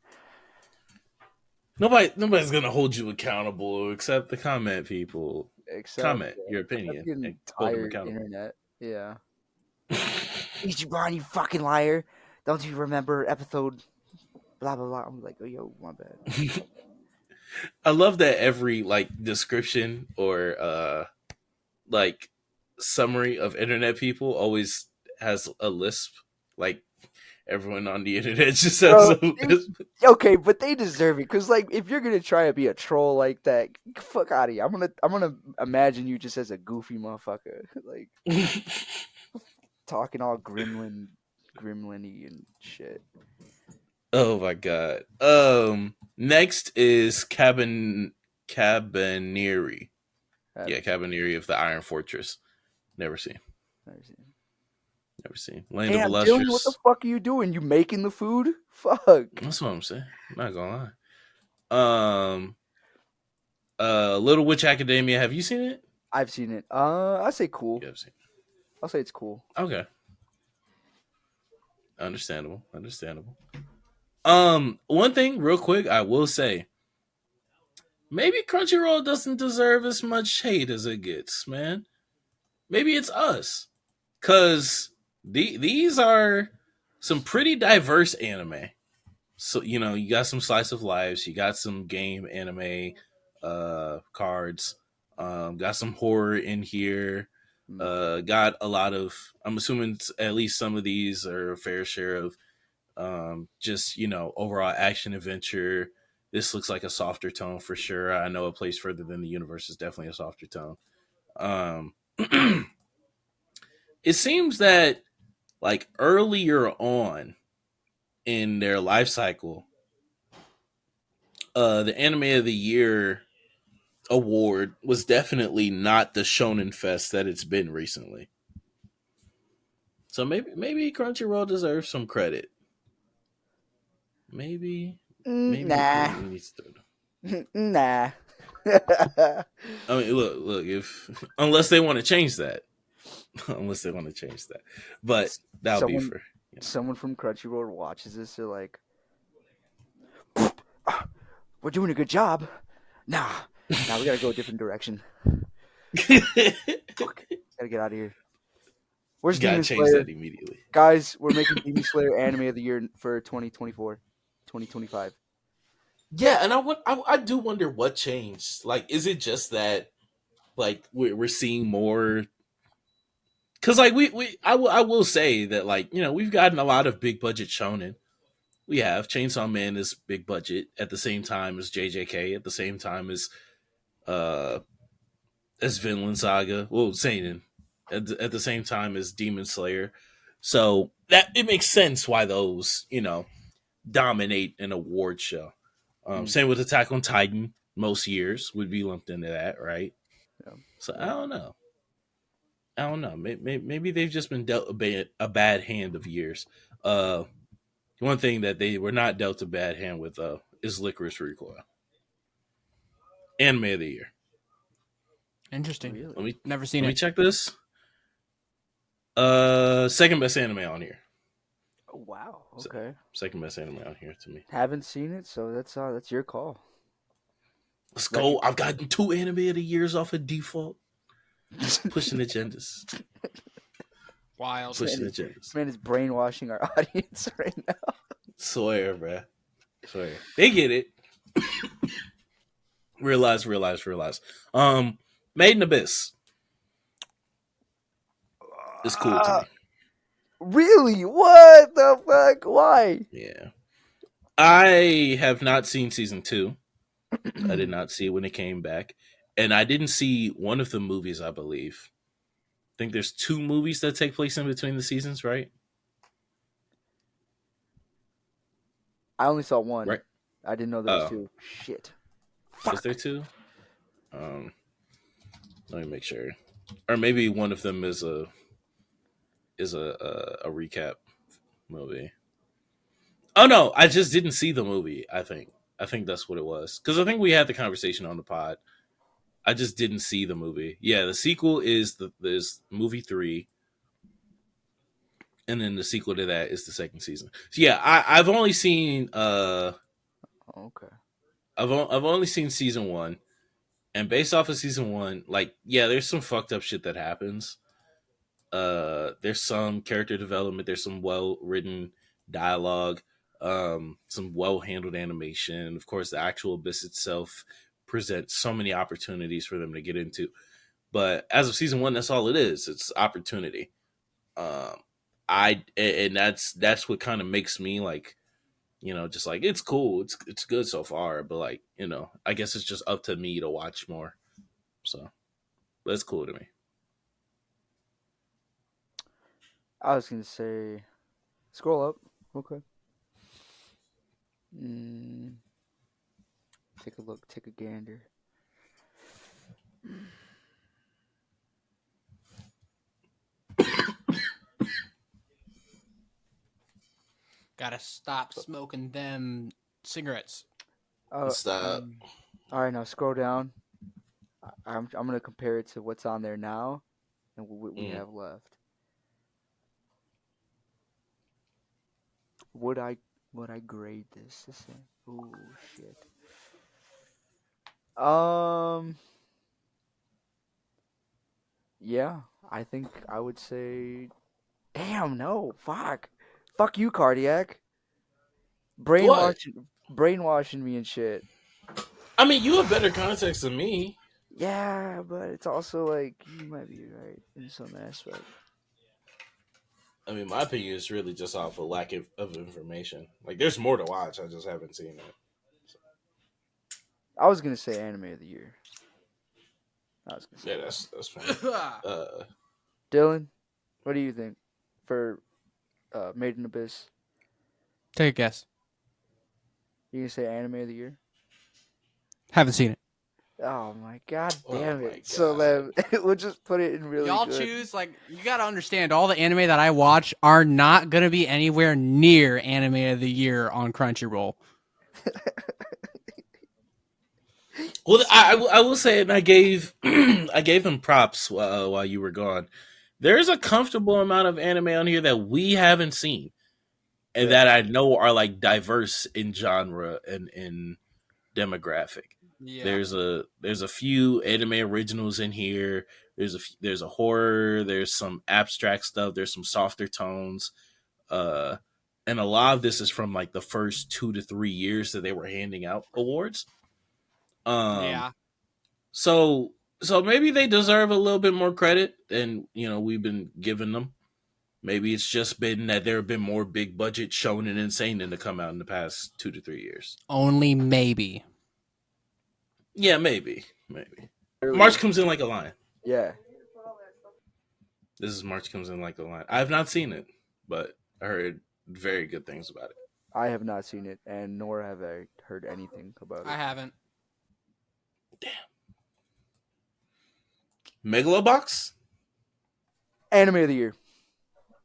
Nobody's gonna hold you accountable except the comment people. Except, Comment your except opinion the and hold them entire accountable. internet. Yeah. Ichiban, you fucking liar! Don't you remember episode blah blah blah? I'm like, oh yo, my bad. I love that every like description or like summary of internet people always has a lisp. Like everyone on the internet just has Bro, a lisp. okay, but they deserve it because like if you're gonna try to be a troll like that, fuck out of here. I'm gonna imagine you just as a goofy motherfucker, like talking all gremlin-y and shit. Oh my god. Next is Kabaneri. I Yeah, haven't Kabaneri of the Iron Fortress. Never seen. never seen it. Never seen. Land of Damn, Dylan, what the Illustrious. fuck are you doing? You making the food? Fuck. That's what I'm saying. I'm not gonna lie. Little Witch Academia. Have you seen it? I've seen it. I say cool. You have seen I'll say it's cool. it. Okay. Understandable. Understandable. One thing real quick, I will say, maybe Crunchyroll doesn't deserve as much hate as it gets, man. Maybe it's us. Cause these are some pretty diverse anime. So, you got some slice of lives, you got some game anime cards, got some horror in here, Mm. got a lot of, I'm assuming at least some of these are a fair share of just overall action adventure. This looks like a softer tone for sure. I know A Place Further Than the Universe is definitely a softer tone. um it seems that like earlier on in their life cycle, the anime of the year award was definitely not the shonen fest that it's been recently. So maybe Crunchyroll deserves some credit. Maybe Maybe Nah. he needs to. Nah. I mean, look. If unless they want to change that, but that'll be someone for someone from Crunchyroll watches this. They're like, "We're doing a good job." Nah, we gotta go a different direction. Fuck, gotta get out of here. Where's Gotta Demon change Slayer? that immediately. Guys, we're making Demon Slayer Anime of the Year for 2024, 2025. Yeah, and I do wonder what changed. Like, is it just that like we're seeing more? Because like I will say that like we've gotten a lot of big budget shonen. We have Chainsaw Man is big budget at the same time as JJK at the same time uh as Vinland Saga. Well, Seinen at the same time as Demon Slayer. So that it makes sense why those dominate an award show. Same with Attack on Titan. Most years would be lumped into that, right? Yeah. So I don't know. Maybe they've just been dealt a bad hand of years. One thing that they were not dealt a bad hand with is Licorice Recoil. Anime of the year. Interesting. Really? Never seen let it. me check this. Second best anime on here. Oh, wow. Okay. Second best anime on here to me. Haven't seen it, so that's your call. Let's go. I've gotten 2 anime of the years off of default. Pushing agendas. Wild. Pushing agendas. This man is brainwashing our audience right now. Swear, bruh. Swear. They get it. realize. Made in Abyss. It's cool to me. Really? What the fuck? Why? Yeah. I have not seen season 2. I did not see it when it came back. And I didn't see one of the movies, I believe. I think there's 2 movies that take place in between the seasons, right? I only saw one. Right. I didn't know there was 2. Shit. Was there 2? Let me make sure. Or maybe one of them is a recap movie. Oh no, I just didn't see the movie. I think that's what it was. Because I think we had the conversation on the pod. I just didn't see the movie. Yeah, the sequel is there's movie 3, and then the sequel to that is the second season. So yeah, I've only seen Okay. I've only seen season 1, and based off of season 1, like there's some fucked up shit that happens. There's some character development. There's some well written dialogue. Some well handled animation. Of course, the actual abyss itself presents so many opportunities for them to get into. But as of season 1, that's all it is. It's opportunity. And that's what kind of makes me like, just like it's cool. It's good so far. But like, I guess it's just up to me to watch more. So that's cool to me. I was gonna say, scroll up. Okay. Take a look. Take a gander. Gotta stop smoking them cigarettes. Stop. All right, now scroll down. I'm gonna compare it to what's on there now, and what we have left. Would I grade this? Oh shit. Yeah, I think I would say. Damn, no, fuck you, Cardiac. Brainwashing me and shit. I mean, you have better context than me. Yeah, but it's also like you might be right in some aspect. I mean, my opinion is really just off a lack of information. Like, there's more to watch. I just haven't seen it. So. I was gonna say anime of the year. Yeah, that's fine. Dylan, what do you think for Made in Abyss? Take a guess. You gonna say anime of the year? Haven't seen it. Oh my god damn it. God. So then we'll just put it in really Y'all good. choose, like, you gotta understand, all the anime that I watch are not gonna be anywhere near anime of the year on Crunchyroll. Well, I will say, and I gave I gave him props while you were gone. There's a comfortable amount of anime on here that we haven't seen, and Yeah. that I know are like diverse in genre and in demographic. Yeah. There's a few anime originals in here. There's a horror. There's some abstract stuff. There's some softer tones. Uh, and a lot of this is from like the first 2 to 3 years that they were handing out awards. Um, Yeah. so so maybe they deserve a little bit more credit than we've been giving them. Maybe it's just been that there have been more big budget shonen and seinen to come out in the past 2 to 3 years. Only maybe. Yeah, maybe. Earlier. March comes in like a lion. Yeah. This is March comes in like a lion. I have not seen it, but I heard very good things about it. I have not seen it, and nor have I heard anything about it. I haven't. Megalo Box? Anime of the year.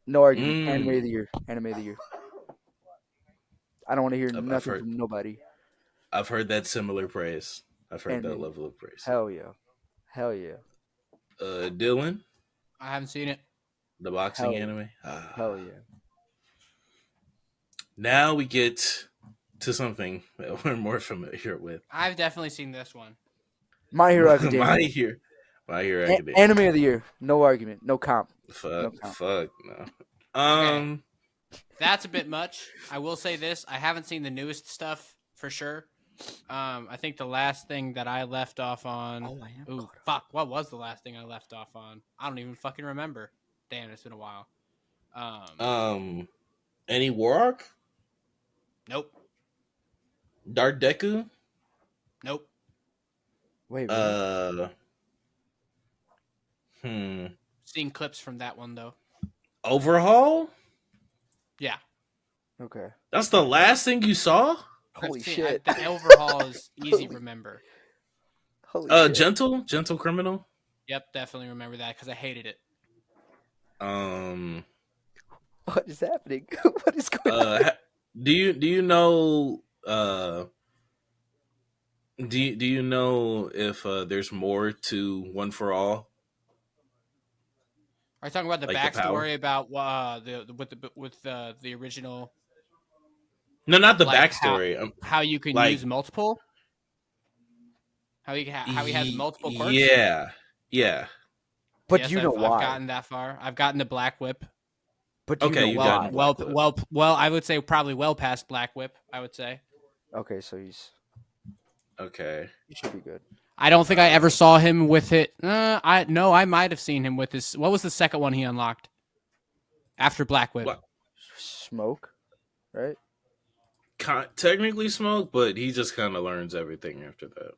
No argument. Anime of the year. Anime of the year. I don't want to hear nothing from nobody. I've heard that similar praise. I've heard Anime. that level of praise. Hell yeah. Hell yeah. Dylan? I haven't seen it. The boxing anime? Hell yeah. Now we get to something that we're more familiar with. I've definitely seen this one. My Hero Academia. My Hero Academia. Anime of the year. No argument. No comp. Fuck no. Okay. That's a bit much. I will say this. I haven't seen the newest stuff for sure. I think the last thing that I left off on. Oh, I am. Ooh, fuck. What was the last thing I left off on? I don't even fucking remember. Damn, it's been a while. Any War Arc? Nope. Dark Deku? Nope. Wait. Seen clips from that one though. Overhaul? Yeah. Okay. That's the last thing you saw? Holy shit. The overhaul is easy to remember. Holy shit. Gentle Criminal? Yep, definitely remember that because I hated it. What is happening? What is going on? Do you know do you know if there's more to One for All? Are you talking about the Like backstory about the original? No, not the like backstory. How you can use multiple? How he has multiple quirks? Yeah. But yes, you know why? I've gotten that far. I've gotten to Black Whip. But you know why? Well, I would say probably well past Black Whip. I would say. Okay, so he's okay. He should be good. I don't think I ever saw him with it. I might have seen him with this. What was the second one he unlocked after Black Whip? What? Smoke, right? Technically Smoke, but he just kind of learns everything after that.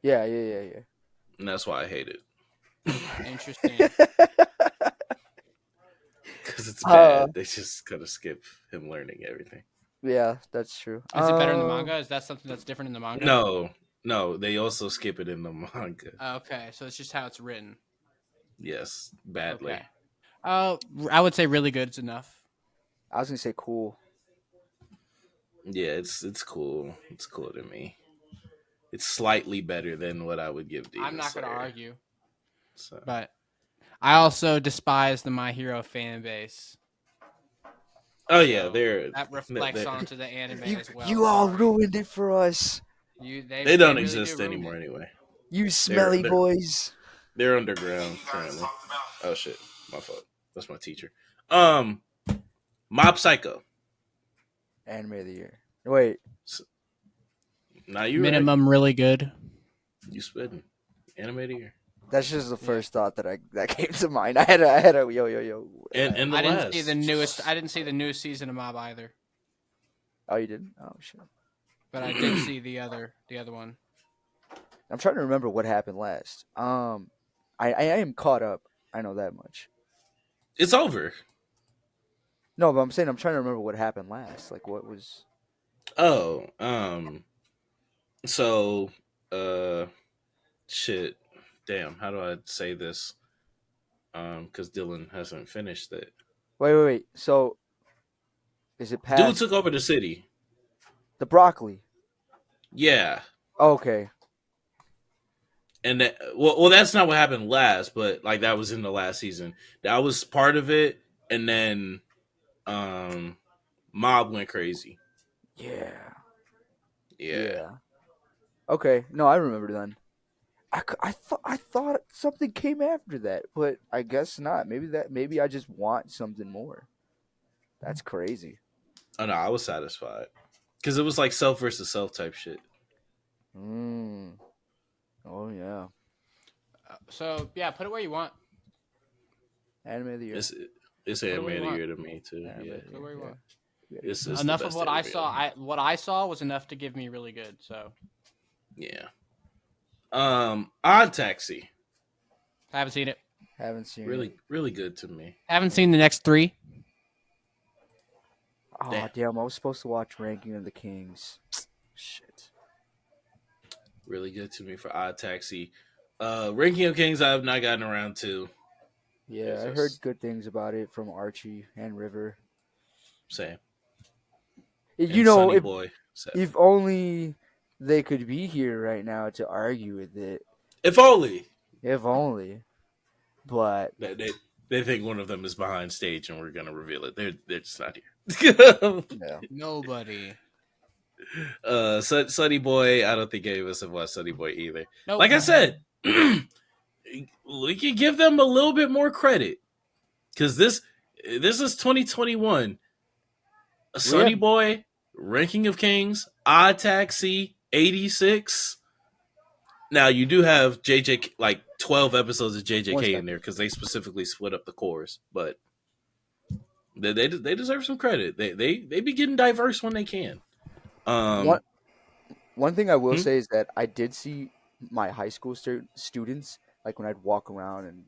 Yeah. And that's why I hate it. Interesting. Because it's bad. They just kind of skip him learning everything. Yeah, that's true. Is it better in the manga? Is that something that's different in the manga? No, they also skip it in the manga. Okay, so it's just how it's written. Yes, badly. Okay. I would say really good is enough. I was gonna say cool. Yeah, it's cool. It's cool to me. It's slightly better than what I would give Demon I'm not Slayer. gonna argue. So. But I also despise the My Hero fan base. Oh yeah, that reflects onto the anime as well. You all ruined it for us. They don't exist anymore anyway. You smelly boys. They're underground currently. Oh shit, my fault. That's my teacher. Mob Psycho. Anime of the year. Wait. Now you minimum right. Really good. You spitting. Anime of the year. That's just the first thought that came to mind. I had a yo. And I didn't see the newest. I didn't see the newest season of Mob either. Oh, you didn't? Oh shit. But I did see the other one. I'm trying to remember what happened last. I am caught up. I know that much. It's over. No, but I'm saying I'm trying to remember what happened last. Like what was? Oh, so, shit. Damn, how do I say this? Because Dylan hasn't finished it. Wait. So, is it past? Dude took over the city. The broccoli. Yeah, Okay. and that's not what happened last, but like that was in the last season. That was part of it, and then Mob went crazy. Yeah. Yeah, Yeah. Okay. No, I remember then. I thought something came after that, but I guess not. Maybe I just want something more. That's crazy. oh no, I was satisfied because it was like self versus self type shit. Mm. Oh yeah. So yeah, put it where you want. Anime of the year. It's Put it anime where of you the want. year to me too. Anime Yeah, of the Put it year. where you Yeah. want. it's the Enough of best what I anime. saw. What I saw was enough to give me really good. So Yeah. Odd Taxi, I haven't seen it. Haven't seen it. really really good to me. Haven't seen the next 3. Oh Damn, damn! I was supposed to watch Ranking of the Kings. Shit. really good to me for Odd Taxi. Ranking of Kings, I have not gotten around to. Yeah, It's I heard just good things about it from Archie and River. same. You And know, Sunny Boy, sadly. if only they could be here right now to argue with it. If only If only. But that they think one of them is behind stage and we're gonna reveal it. They're just not here. yeah. Nobody. Sunny Boy, I don't think any of us have watched Sunny Boy either. Nope. Like I said, we can give them a little bit more credit because this is 2021. We have Sunny Boy, Ranking of Kings, Odd Taxi, 86. Now you do have JJ like 12 episodes of one JJK in second. there because they specifically split up the cores, but they deserve some credit. They be getting diverse when they can. One Um, one thing I will hmm? say is that I did see my high school students, like when I'd walk around and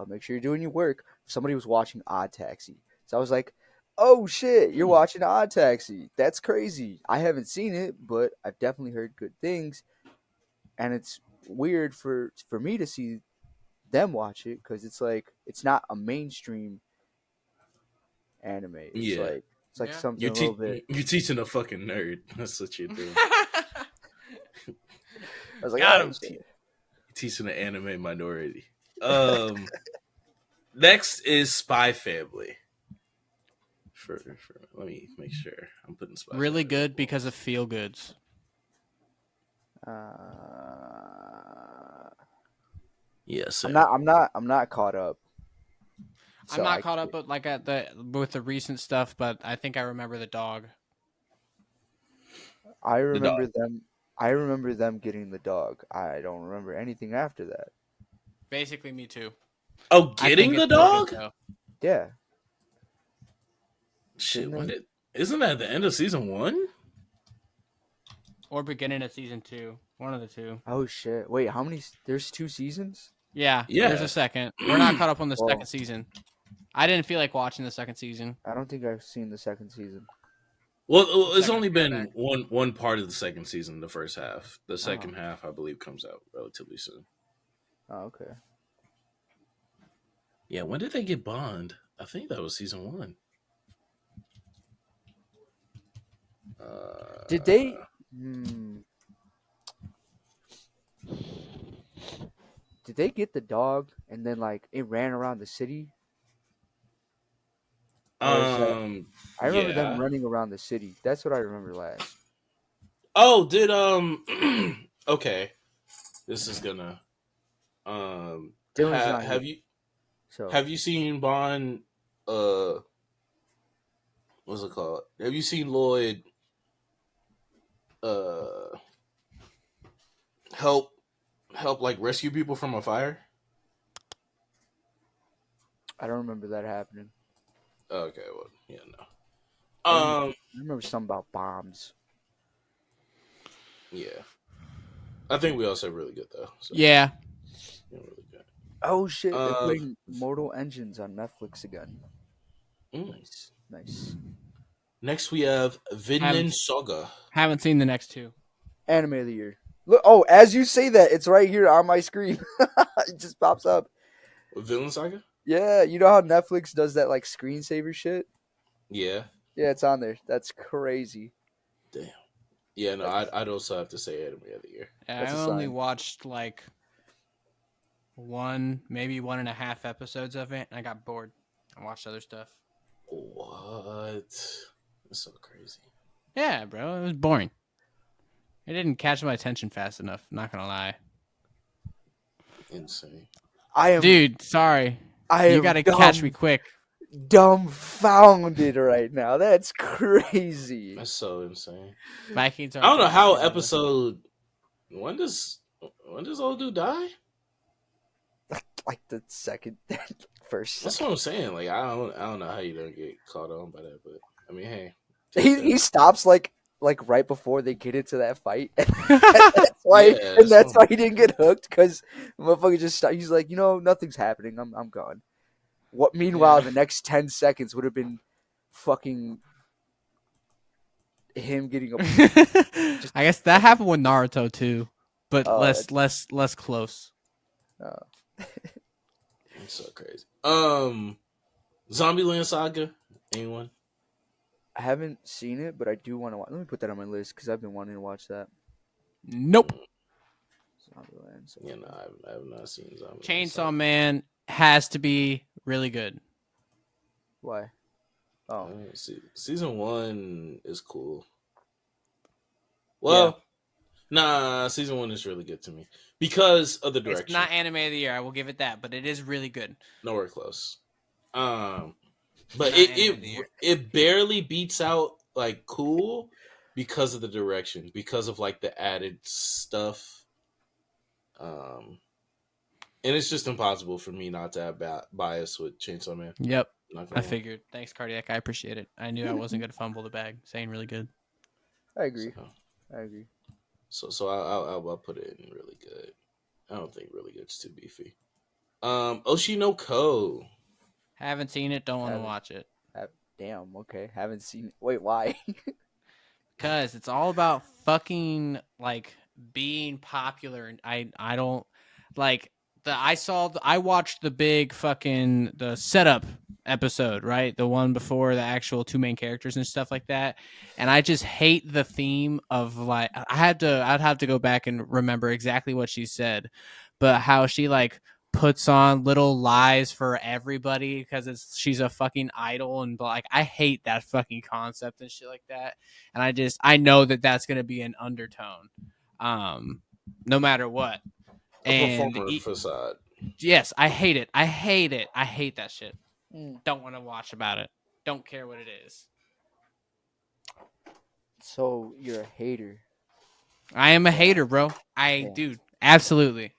make sure you're doing your work. Somebody was watching Odd Taxi, so I was like, "Oh shit, you're Hmm. watching Odd Taxi? That's crazy." I haven't seen it, but I've definitely heard good things, and it's weird for me to see them watch it because it's like it's not a mainstream anime. Yeah, It's like Yeah. something a little bit. you're teaching a fucking nerd. That's what you're doing. I was like, Got oh him. shit. You're teaching an anime minority. Next is Spy Family. For let me make sure I'm putting Spy Really Family. good because of feel goods. Yes, I'm sir. not. I'm not caught up. I'm So not caught up, but like at the with the recent stuff. But I think I remember the dog. I The dog. remember them. I remember them getting the dog. I don't remember anything after that. Basically, me too. Oh, I think getting the it's really good dog? though. Yeah, Shit, didn't when they? did? Isn't that the end of season 1? Or beginning of season 2. One of the two. Oh shit! Wait, how many? There's 2 seasons. Yeah, there's Yeah. a second. We're not caught up on the second Well, season. I didn't feel like watching the second season. I don't think I've seen the second season. Well, The it's second only yeah, been one part of the second season, the first half. The Oh, second half, I believe, comes out relatively soon. oh okay. Yeah, when did they get Bond? I think that was season 1. Did they? Uh, Did they get the dog and then like it ran around the city, or is that? I remember them yeah. running around the city. That's what I remember last. Oh, did okay. This is gonna Dylan's not here, so have you seen Bond? Uh, what's it called? Have you seen Lloyd? Uh, help like rescue people from a fire. I don't remember that happening. Okay, well, yeah, no. I remember something about bombs. Yeah, I think we all said really good though. So Yeah. yeah, really good. Oh shit! They're Uh, putting Mortal Engines on Netflix again. mm. Nice, nice. Next we have Vinland Haven't Saga. haven't seen the next 2. Anime of the year. Look! Oh, as you say that, it's right here on my screen. It just pops up. Vinland Saga. Yeah, you know how Netflix does that like screensaver shit? Yeah. Yeah, it's on there. That's crazy. Damn. Yeah, no, I'd also have to say anime of the year. Yeah, That's I a only sign. watched like maybe 1.5 episodes of it, and I got bored. I watched other stuff. What? That's so crazy. Yeah, bro, it was boring. It didn't catch my attention fast enough. Not gonna lie, Insane. dude. Sorry, I you am gotta catch me quick. dumbfounded right now. That's crazy. That's so insane. Vikings I aren't don't know trash, how remember? episode. When does old dude die? Like the second, first. That's what I'm saying. Like I don't know how you don't get caught on by that, but I mean, hey, He stops like right before they get into that fight. Yeah, That's why he didn't get hooked, because motherfucker just he's like, nothing's happening. I'm gone. What? Meanwhile, Yeah. the next 10 seconds would have been fucking him getting a. I guess that happened with Naruto too, but Oh, less close. it's so crazy. Zombieland Saga. Anyone? I haven't seen it, but I do want to watch. Let me put that on my list because I've been wanting to watch that. Nope. Zombieland. Yeah, no, I have not seen Zombieland Chainsaw Saga. Man has to be really good. Why? Oh, Season 1 is cool. Well, nah, season 1 is really good to me because of the direction. It's not anime of the year, I will give it that, but it is really good. Nowhere close. But it barely beats out like cool because of the direction, because of like the added stuff. And it's just impossible for me not to have bias with Chainsaw Man. Yep. I lie. figured. Thanks, Cardiac. I appreciate it. I knew I wasn't going to fumble the bag. Saying really good. I agree. I agree. So I'll put it in really good. I don't think really good's too beefy. Oshi No Ko. Haven't seen it. Don't want to watch it. Damn. Okay. Haven't seen it. Wait, why? Because it's all about fucking like being popular, and I don't like I watched the big fucking the setup episode, right? The one before the actual two main characters and stuff like that. And I just hate the theme of like I'd have to go back and remember exactly what she said, but how she like puts on little lies for everybody because she's a fucking idol, and like I hate that fucking concept and shit like that. And I know that that's going to be an undertone no matter what. A performer facade. Yes, I hate it. I hate that shit. Don't want to watch about it. Don't care what it is. So you're a hater. I am a hater, bro. Dude, absolutely.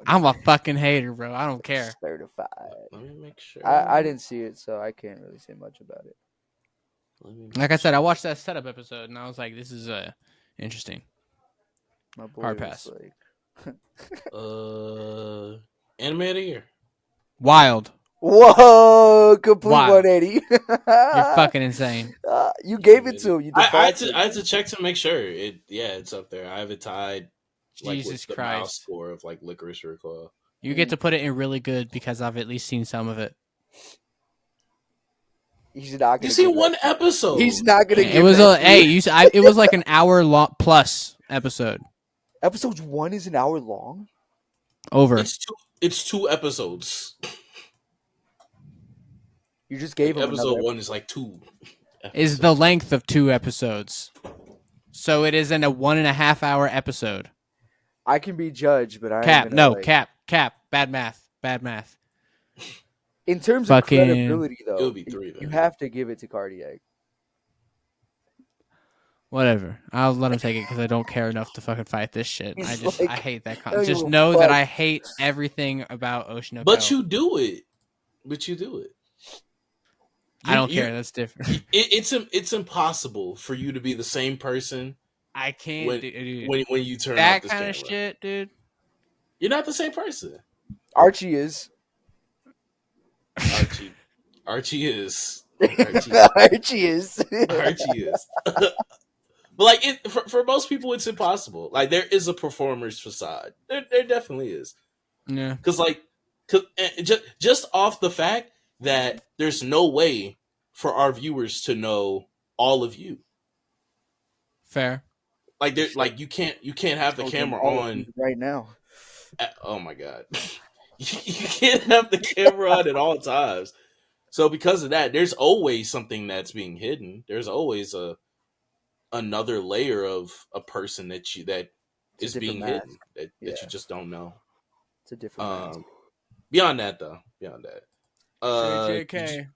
I'm a fucking hater, bro. I don't care. Certified. Let me make sure. I didn't see it, so I can't really say much about it. Like I said, I watched that setup episode, and I was like, this is interesting. My boy Hard pass. Like... Anime of the year. Wild. Whoa! Complete 180. You're fucking insane. You gave it to him. You I had to check to make sure. It's up there. I have it tied. Jesus with the Christ. mouse score of like Licorice Recoil. You get to put it in really good because I've at least seen some of it. He's not gonna. You see one episode. He's not gonna. It was it was like an hour long plus episode. Episode 1 is an hour long. Over. It's two episodes. You just gave him episode 1 is like 2. Is the length of 2 episodes, so it isn't a 1.5 hour episode. I can be judged, but I cap. Bad math. In terms of credibility, though, it would be 3. You have to give it to Cardiac. Whatever. I'll let him take it because I don't care enough to fucking fight this shit. I hate that concept. Just know that I hate everything about Oshi No Ko. But you do it. I don't care. That's different. It's impossible for you to be the same person. I can't dude. When you turn that off this kind of camera. shit, dude. You're not the same person. Archie is. Archie is. Archie is. But like for most people, it's impossible. Like there is a performer's facade. There definitely is. Yeah. Because just off the fact that there's no way for our viewers to know all of you. Fair. Like you can't have the camera on right now. oh my god. You can't have the camera on at all times. So because of that, there's always something that's being hidden. There's always another layer of a person that is being mask. hidden that you just don't know. It's a different mask. Beyond that though, JJK.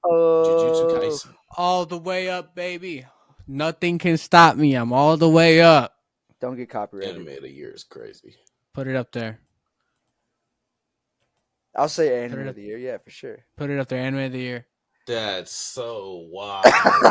Jujutsu Kaisen. All the way up, baby. Nothing can stop me. I'm all the way up. Don't get copyrighted. Anime of the year is crazy. Put it up there. I'll say anime of the year, yeah, for sure. Put it up there, anime of the year. That's so wild.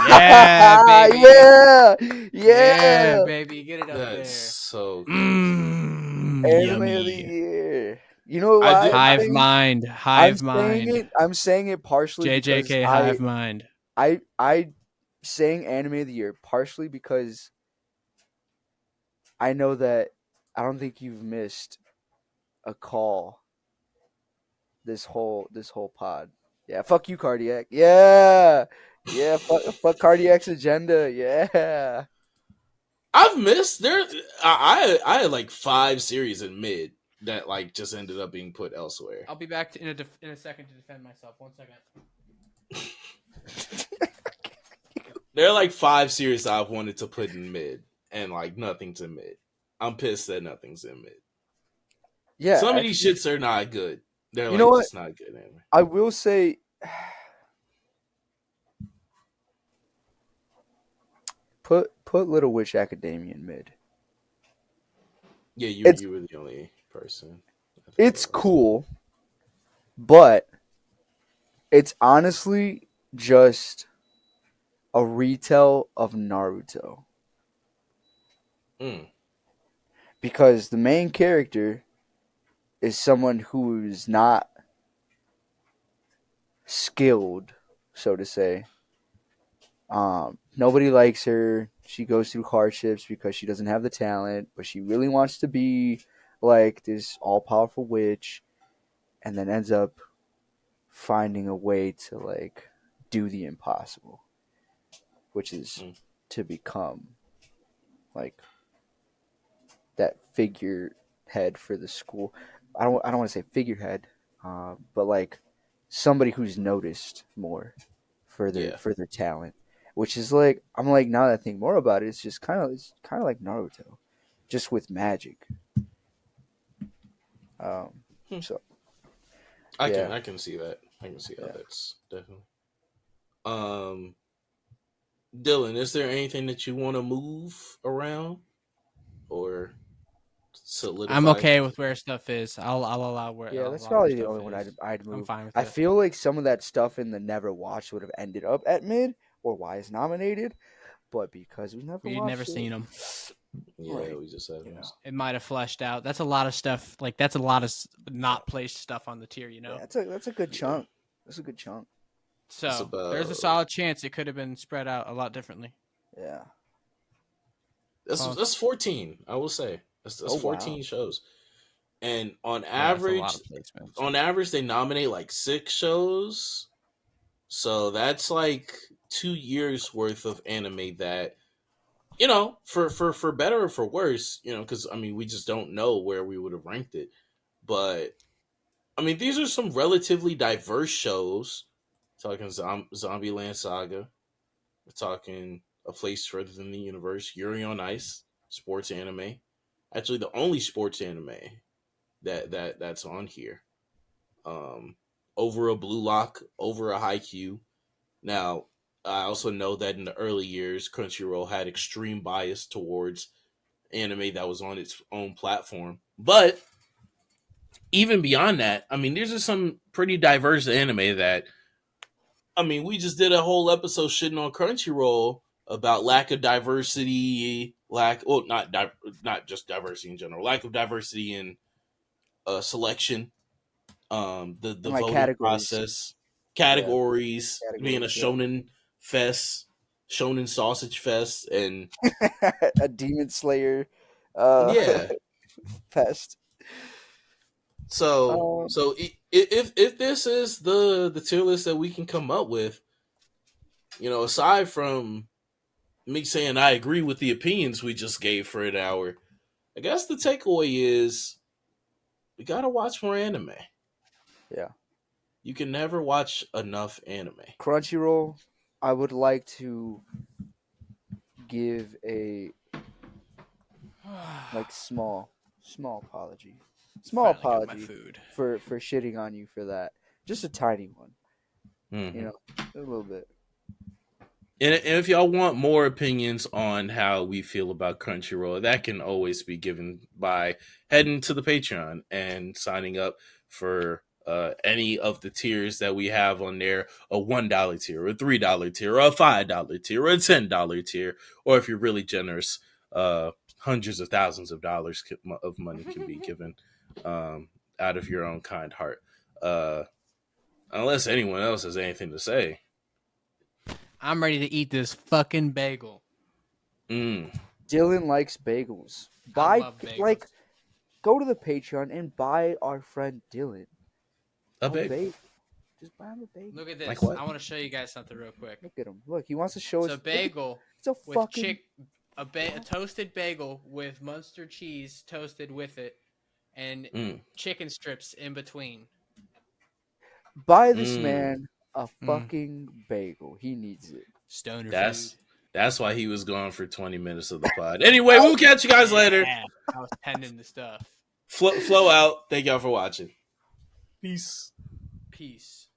Yeah, baby. Yeah, baby. Get it up there. That's so crazy. Anime Yummy. of the year. You know what? Hive mind. I'm saying it partially JJK because Hive mind. I saying anime of the year partially because I know that I don't think you've missed a call this whole pod. Yeah, fuck you, Cardiac. Yeah, fuck Cardiac's agenda. Yeah, I've missed there. I had like 5 series in mid that like just ended up being put elsewhere. I'll be back in a second to defend myself. 1 second. There are like 5 series I've wanted to put in mid, and like nothing's in mid. I'm pissed that nothing's in mid. Yeah, some of these shits are not good. They're you know what? just not good anyway. I will say, put Little Witch Academia in mid. Yeah, you were the only person. It's cool, but it's honestly just a retell of Naruto. Because the main character is someone who's not skilled, so to say. Nobody likes her. She goes through hardships because she doesn't have the talent, but she really wants to be like this all-powerful witch, and then ends up finding a way to like do the impossible, which is to become like that figurehead for the school. I don't want to say figurehead, but like somebody who's noticed more for their talent. Which is like, I'm like, now that I think more about it, it's just kind of like Naruto, just with magic. So I can see that. I can see how that's definitely. Dylan, is there anything that you want to move around or solidify? I'm okay with where stuff is. I'll allow where. Yeah, that's probably the only one I'd move. I'm fine with it. I feel like some of that stuff in the Never Watched would have ended up at mid, or why it's nominated, but because we've never seen them. Yeah, right. We just haven't. It might have fleshed out. That's a lot of stuff. Like that's a lot of not placed stuff on the tier. You know. Yeah, that's a good chunk. That's a good chunk. So there's a solid chance it could have been spread out a lot differently. Yeah. That's 14. I will say that's 14 shows, and on average, they nominate like 6 shows. So that's like 2 years worth of anime that, you know, for better or for worse, you know, because I mean we just don't know where we would have ranked it, but I mean these are some relatively diverse shows. We're talking Zombieland Saga, we're talking A Place Further Than the Universe, Yuri on Ice, sports anime, actually the only sports anime that's on here. Over a Blue Lock, over a Haikyuu. Now, I also know that in the early years, Crunchyroll had extreme bias towards anime that was on its own platform. But even beyond that, I mean, these are some pretty diverse anime that, I mean, we just did a whole episode shitting on Crunchyroll about lack of diversity, not just diversity in general, lack of diversity in selection, the voting process, categories, being a shonen fest, shonen sausage fest, and a Demon Slayer fest. So if this is the tier list that we can come up with, you know, aside from me saying I agree with the opinions we just gave for an hour. I guess the takeaway is we gotta watch more anime. Yeah. You can never watch enough anime. Crunchyroll, I would like to give a small apology. Small Finally got my apology food. for shitting on you for that. Just a tiny one. Mm-hmm. You know, a little bit. And if y'all want more opinions on how we feel about Crunchyroll, that can always be given by heading to the Patreon and signing up for any of the tiers that we have on there: a $1 tier, a $3 tier, a $5 tier, a $10 tier, or if you're really generous, hundreds of thousands of dollars of money can be given out of your own kind heart. Unless anyone else has anything to say. I'm ready to eat this fucking bagel. Dylan likes bagels. I love bagels. Go to the Patreon and buy our friend Dylan A bagel. Just buy him a bagel. Look at this. Like what? I want to show you guys something real quick. Look at him. Look, he wants to show us. It's a bagel It's a with fucking a toasted bagel with Munster cheese toasted with it, and chicken strips in between. Buy this man a fucking bagel. He needs it. Stoner That's food. That's why he was gone for 20 minutes of the pod. Anyway, we'll catch you guys later. I was pending the stuff. Flow out. Thank y'all for watching. Peace. Peace.